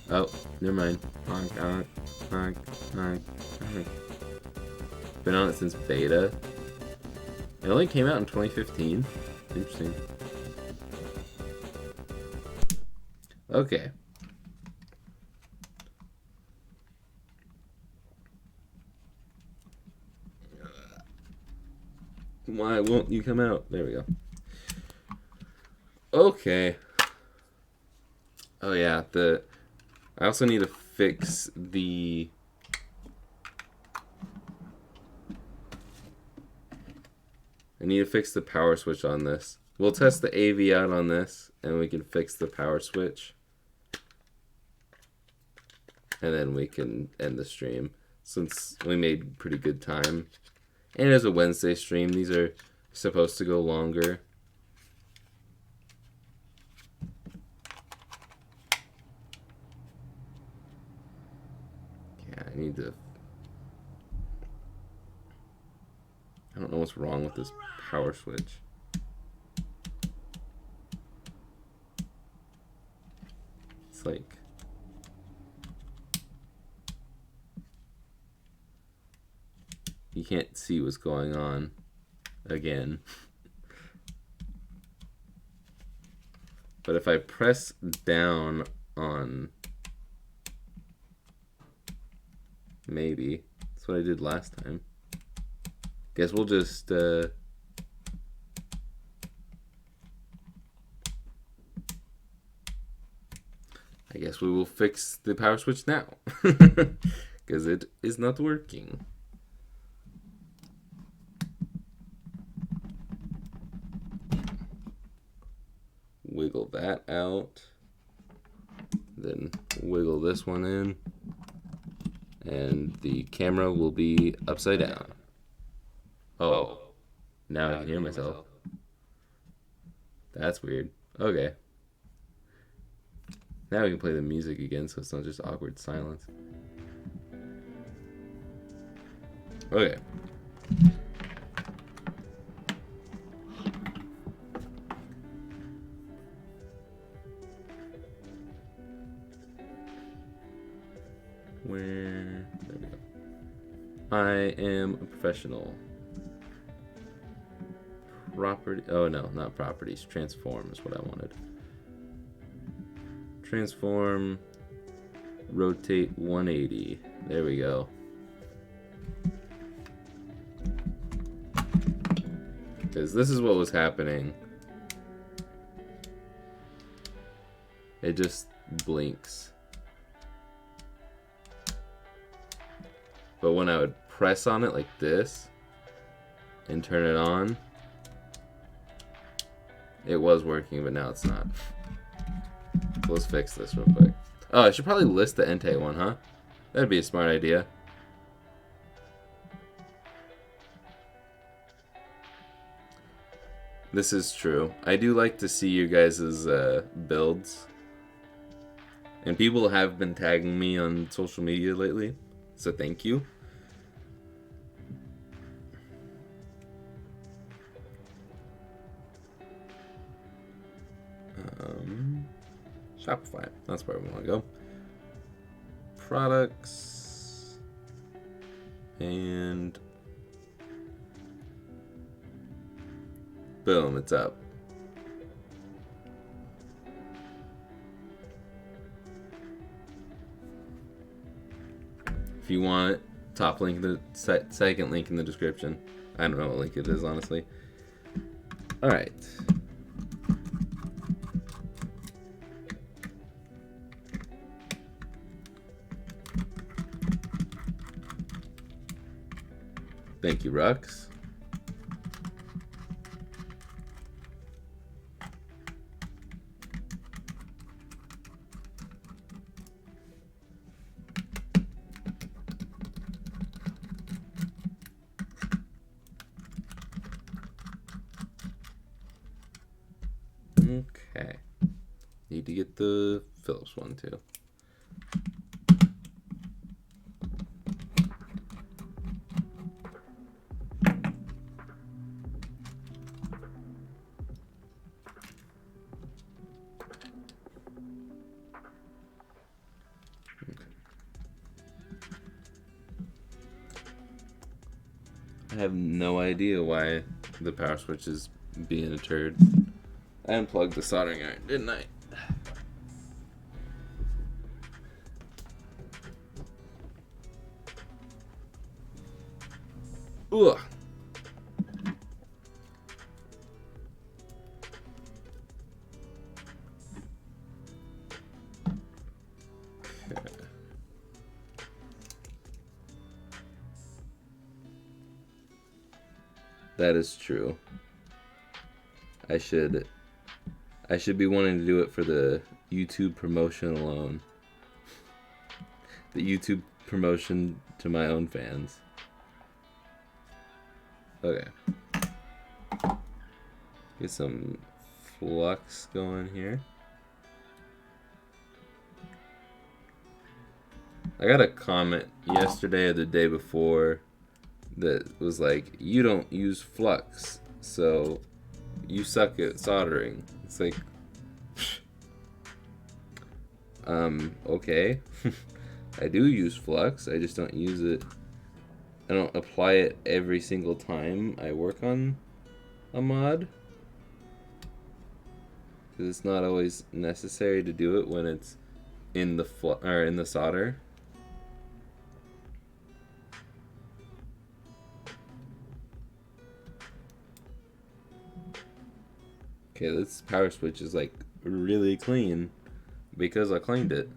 Oh, never mind. Honk, honk, honk, honk, honk. Been on it since beta. It only came out in 2015. Interesting. Okay. Why won't you come out? There we go. Okay. Oh yeah, I also need to fix the power switch on this. We'll test the AV out on this, and we can fix the power switch. And then we can end the stream, since we made pretty good time. And it's a Wednesday stream. These are supposed to go longer. Yeah, I need to... I don't know what's wrong with this power switch. It's like... You can't see what's going on again. But if I press down on... Maybe. That's what I did last time. Guess we'll just... I guess we will fix the power switch now. Because it is not working. Wiggle that out. Then wiggle this one in. And the camera will be upside down. Oh. Now I can hear myself. That's weird. Okay. Now we can play the music again so it's not just awkward silence. Okay. There we go. I am a professional. Property. Oh no, not properties. Transform is what I wanted. Transform. Rotate 180. There we go. Because this is what was happening. It just blinks. But when I would press on it like this and turn it on, it was working, but now it's not. So let's fix this real quick. Oh, I should probably list the Entei one, huh? That'd be a smart idea. This is true. I do like to see you guys' builds. And people have been tagging me on social media lately, so thank you. Shopify, that's where we want to go. Products. And boom, it's up. If you want, top link in the second link in the description. I don't know what link it is, honestly. All right. Thank you, Rux. Okay. Need to get the Phillips one too. I have no idea why the power switch is being a turd. I unplugged the soldering iron, didn't I? Ugh. That is true. I should be wanting to do it for the YouTube promotion alone. The YouTube promotion to my own fans. Okay. Get some flux going here. I got a comment yesterday or the day before that was like, you don't use flux, so you suck at soldering. It's like, okay. I do use flux, I just don't use it. I don't apply it every single time I work on a mod, because it's not always necessary to do it when it's in the in the solder. Okay, this power switch is like really clean because I cleaned it.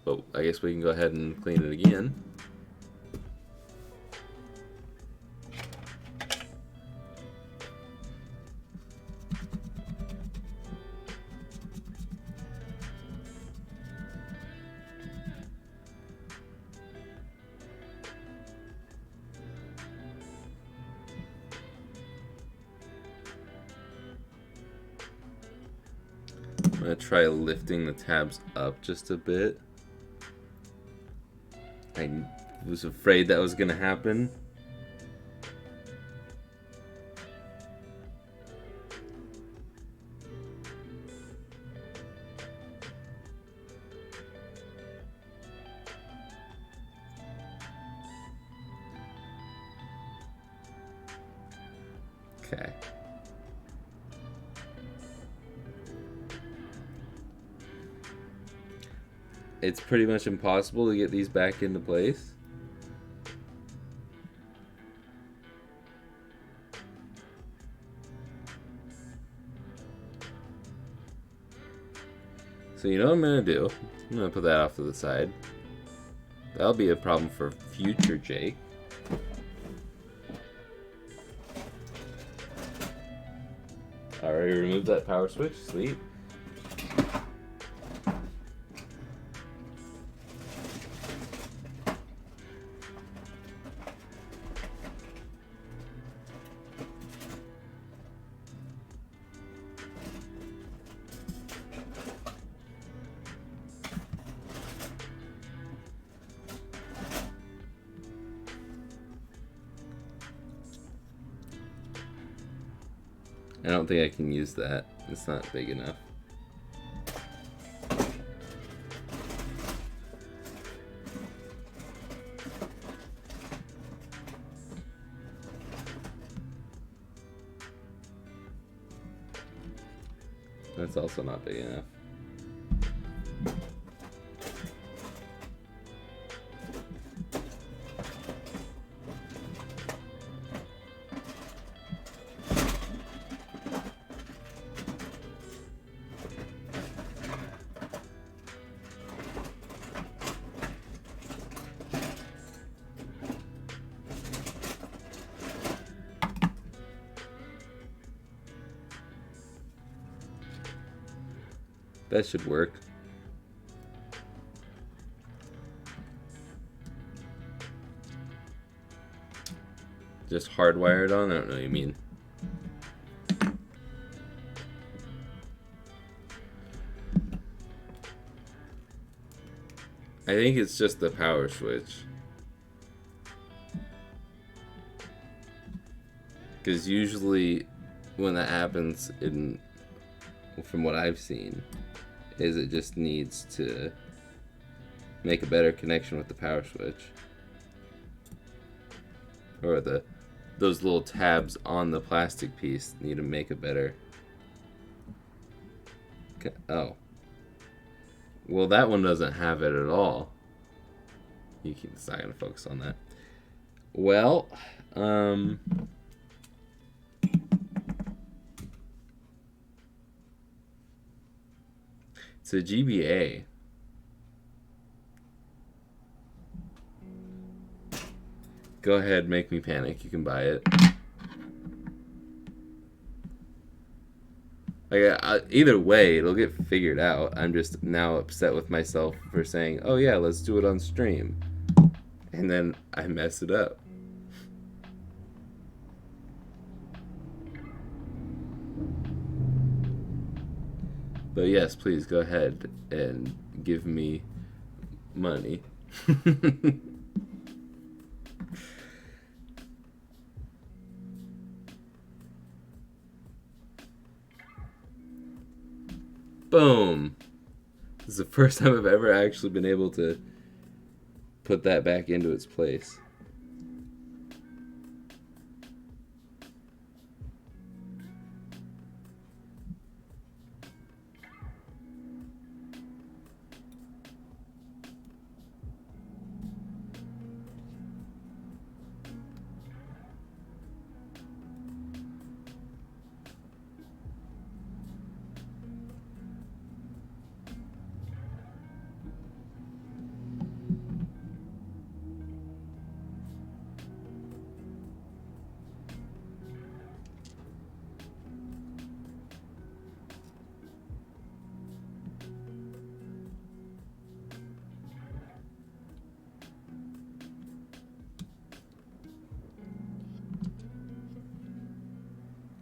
But I guess we can go ahead and clean it again. I'm gonna try lifting the tabs up just a bit. I was afraid that was gonna happen. Okay. It's pretty much impossible to get these back into place. So you know what I'm gonna do? I'm gonna put that off to the side. That'll be a problem for future Jake. Already removed that power switch. Sweet. I don't think I can use that. It's not big enough. That's also not big enough. That should work. Just hardwired on? I don't know what you mean. I think it's just the power switch. Because usually when that happens, from what I've seen, is it just needs to make a better connection with the power switch. Or those little tabs on the plastic piece need to make a better... Oh. Well, that one doesn't have it at all. It's not going to focus on that. Well, it's a GBA. Go ahead, make me panic. You can buy it. Either way, it'll get figured out. I'm just now upset with myself for saying, oh yeah, let's do it on stream. And then I mess it up. But yes, please go ahead and give me money. Boom. This is the first time I've ever actually been able to put that back into its place.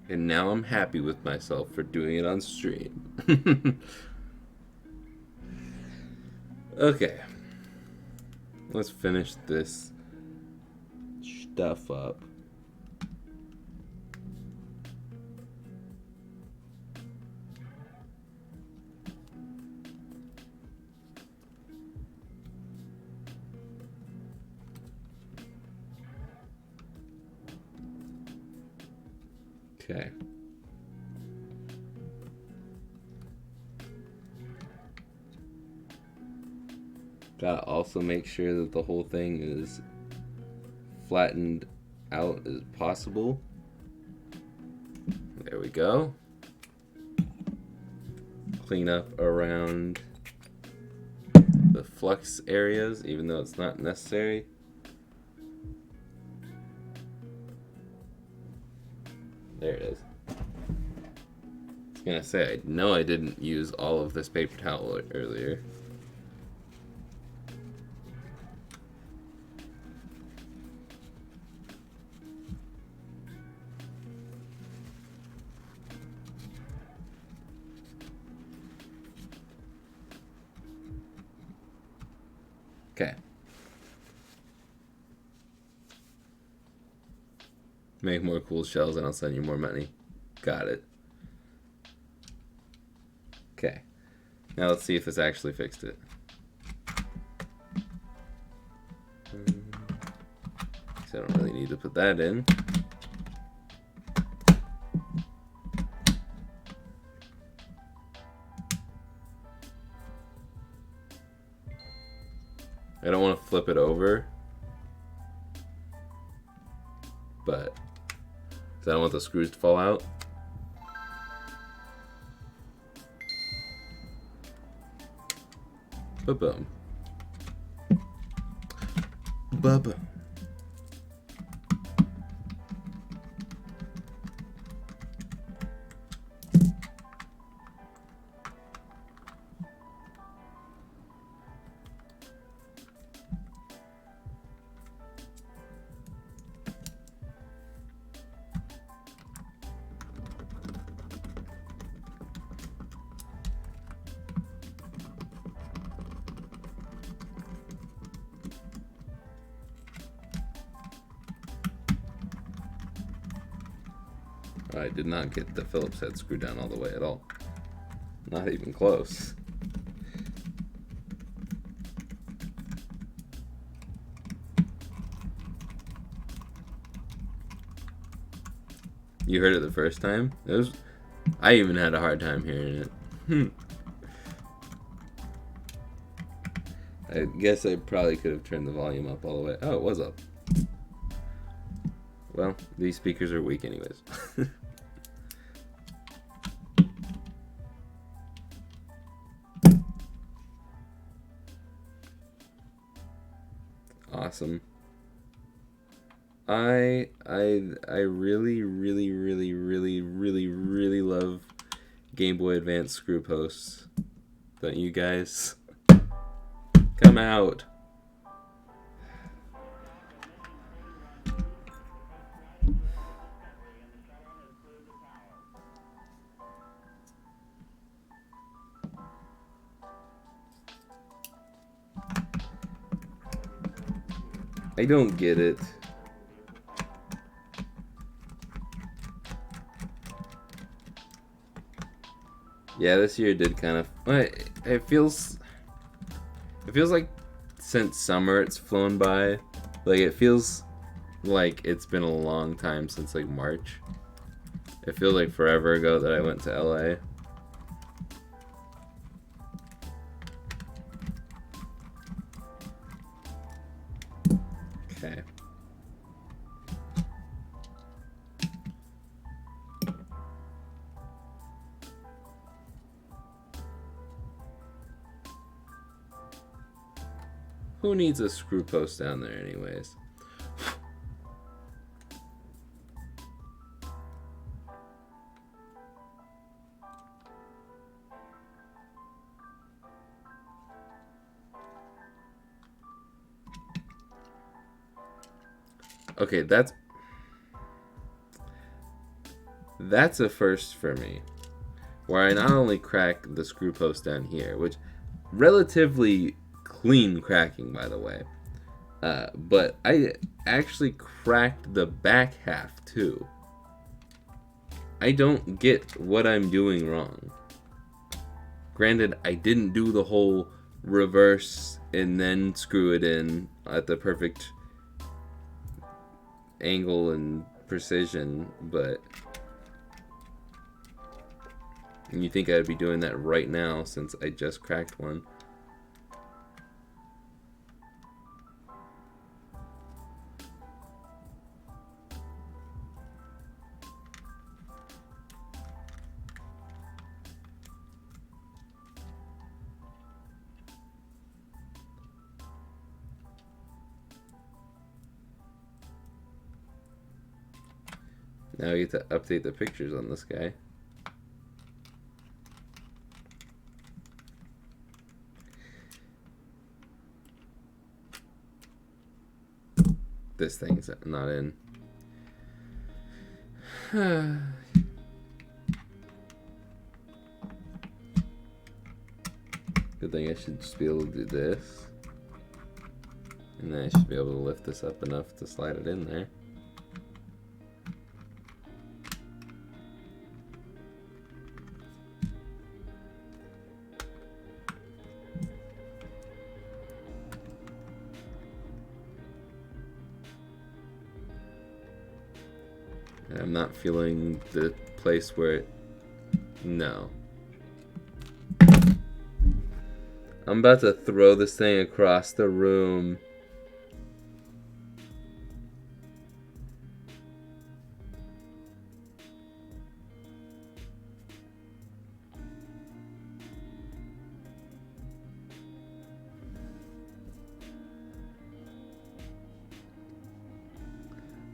And now I'm happy with myself for doing it on stream. Okay. Let's finish this stuff up. Okay. Gotta also make sure that the whole thing is flattened out as possible. There we go. Clean up around the flux areas, even though it's not necessary. There it is. I was gonna say, I know I didn't use all of this paper towel earlier. Okay. Make more cool shells and I'll send you more money. Got it. Okay. Now let's see if this actually fixed it. So I don't really need to put that in. I don't want to flip it over, but I don't want the screws to fall out. Ba-boom. Ba-boom. I did not get the Phillips head screwed down all the way at all. Not even close. You heard it the first time? I even had a hard time hearing it. I guess I probably could have turned the volume up all the way. Oh, it was up. Well, these speakers are weak anyways. Awesome. I really love Game Boy Advance screw posts. Don't you guys? Come out. I don't get it. Yeah, this year did kind of. It feels like since summer it's flown by. Like it feels like it's been a long time since like March. It feels like forever ago that I went to LA. Okay. Who needs a screw post down there anyways? Okay, that's a first for me. Where I not only crack the screw post down here, which relatively clean cracking by the way, but I actually cracked the back half too. I don't get what I'm doing wrong. Granted, I didn't do the whole reverse and then screw it in at the perfect angle and precision, but you think I'd be doing that right now since I just cracked one. Now we get to update the pictures on this guy. This thing's not in. Good thing I should just be able to do this. And then I should be able to lift this up enough to slide it in there. I'm not feeling the place where it... No. I'm about to throw this thing across the room.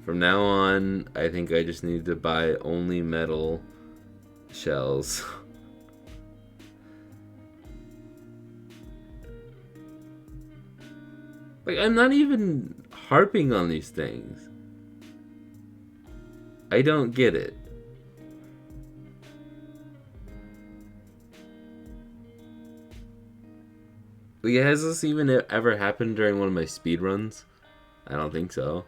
From now on, I think I just need to buy only metal shells. Like, I'm not even harping on these things. I don't get it. Like, has this even ever happened during one of my speed runs? I don't think so.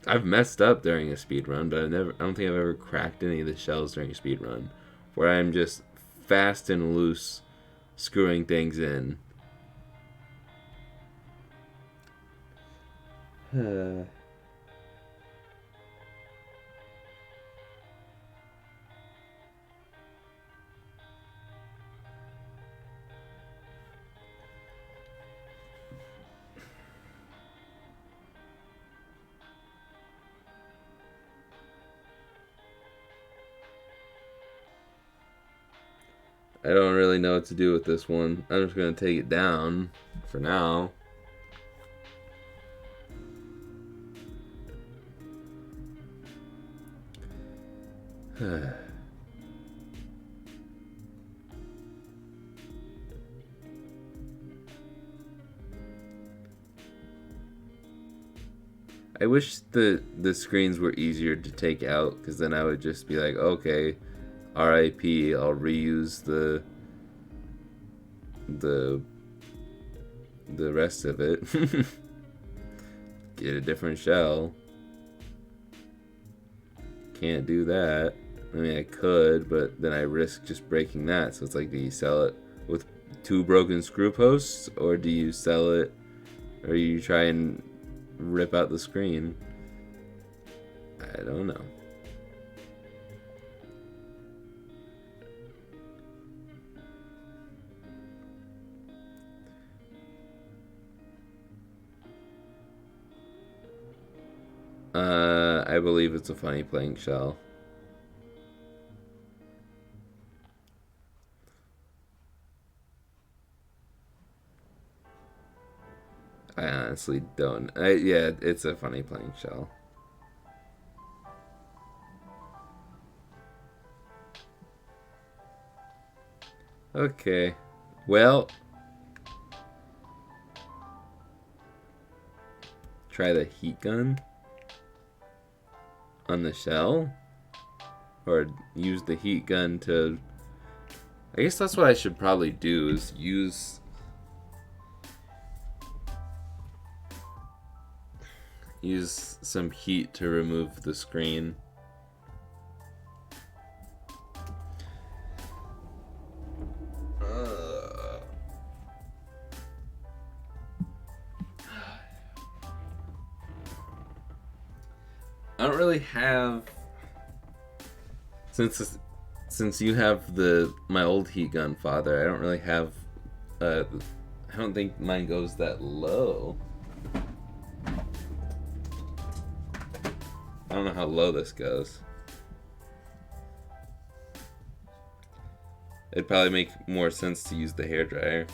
I've messed up during a speed run, but I don't think I've ever cracked any of the shells during a speed run, where I'm just fast and loose, screwing things in. I don't really know what to do with this one. I'm just going to take it down for now. I wish the screens were easier to take out, because then I would just be like, okay, RIP, I'll reuse the rest of it. Get a different shell. Can't do that. I mean, I could, but then I risk just breaking that. So it's like, do you sell it with 2 broken screw posts, or do you sell it, or you try and rip out the screen? I don't know. I believe it's a funny playing shell. I honestly don't. Yeah, it's a funny playing shell. Okay. Well, try the heat gun on the shell, or use the heat gun to... I guess that's what I should probably do, is use some heat to remove the screen. I don't really have, since you have my old heat gun, Father, I don't really have, I don't think mine goes that low. I don't know how low this goes. It'd probably make more sense to use the hairdryer.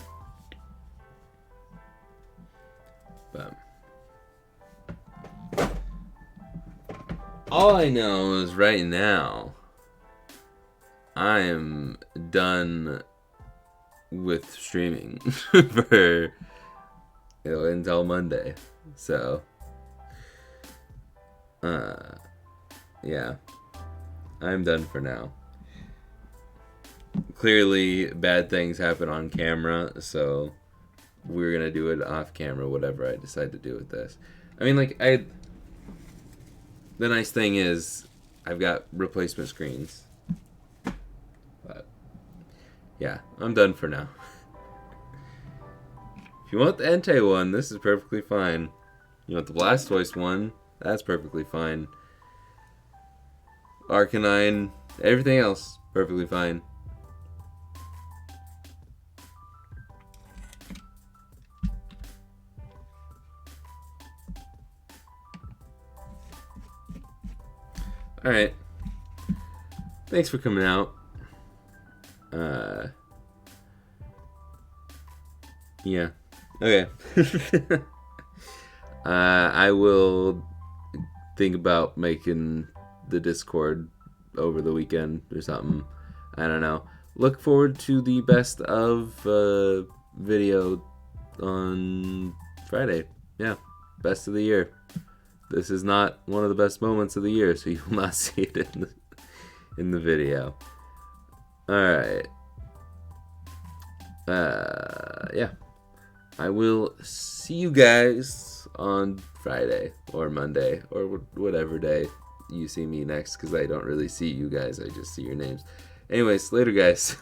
But all I know is right now I am done with streaming for until Monday. So yeah, I'm done for now. Clearly bad things happen on camera, so we're gonna do it off camera, whatever I decide to do with this. I mean, like, the nice thing is I've got replacement screens. But yeah, I'm done for now. If you want the Entei one, this is perfectly fine. You want the Blastoise one, that's perfectly fine. Arcanine, everything else, perfectly fine. Alright. Thanks for coming out. Yeah. Okay. I will think about making the Discord over the weekend or something. I don't know. Look forward to the best of video on Friday. Yeah. Best of the year. This is not one of the best moments of the year, so you will not see it in the video. Alright. Yeah. I will see you guys on Friday or Monday or whatever day you see me next, because I don't really see you guys, I just see your names. Anyways, later guys.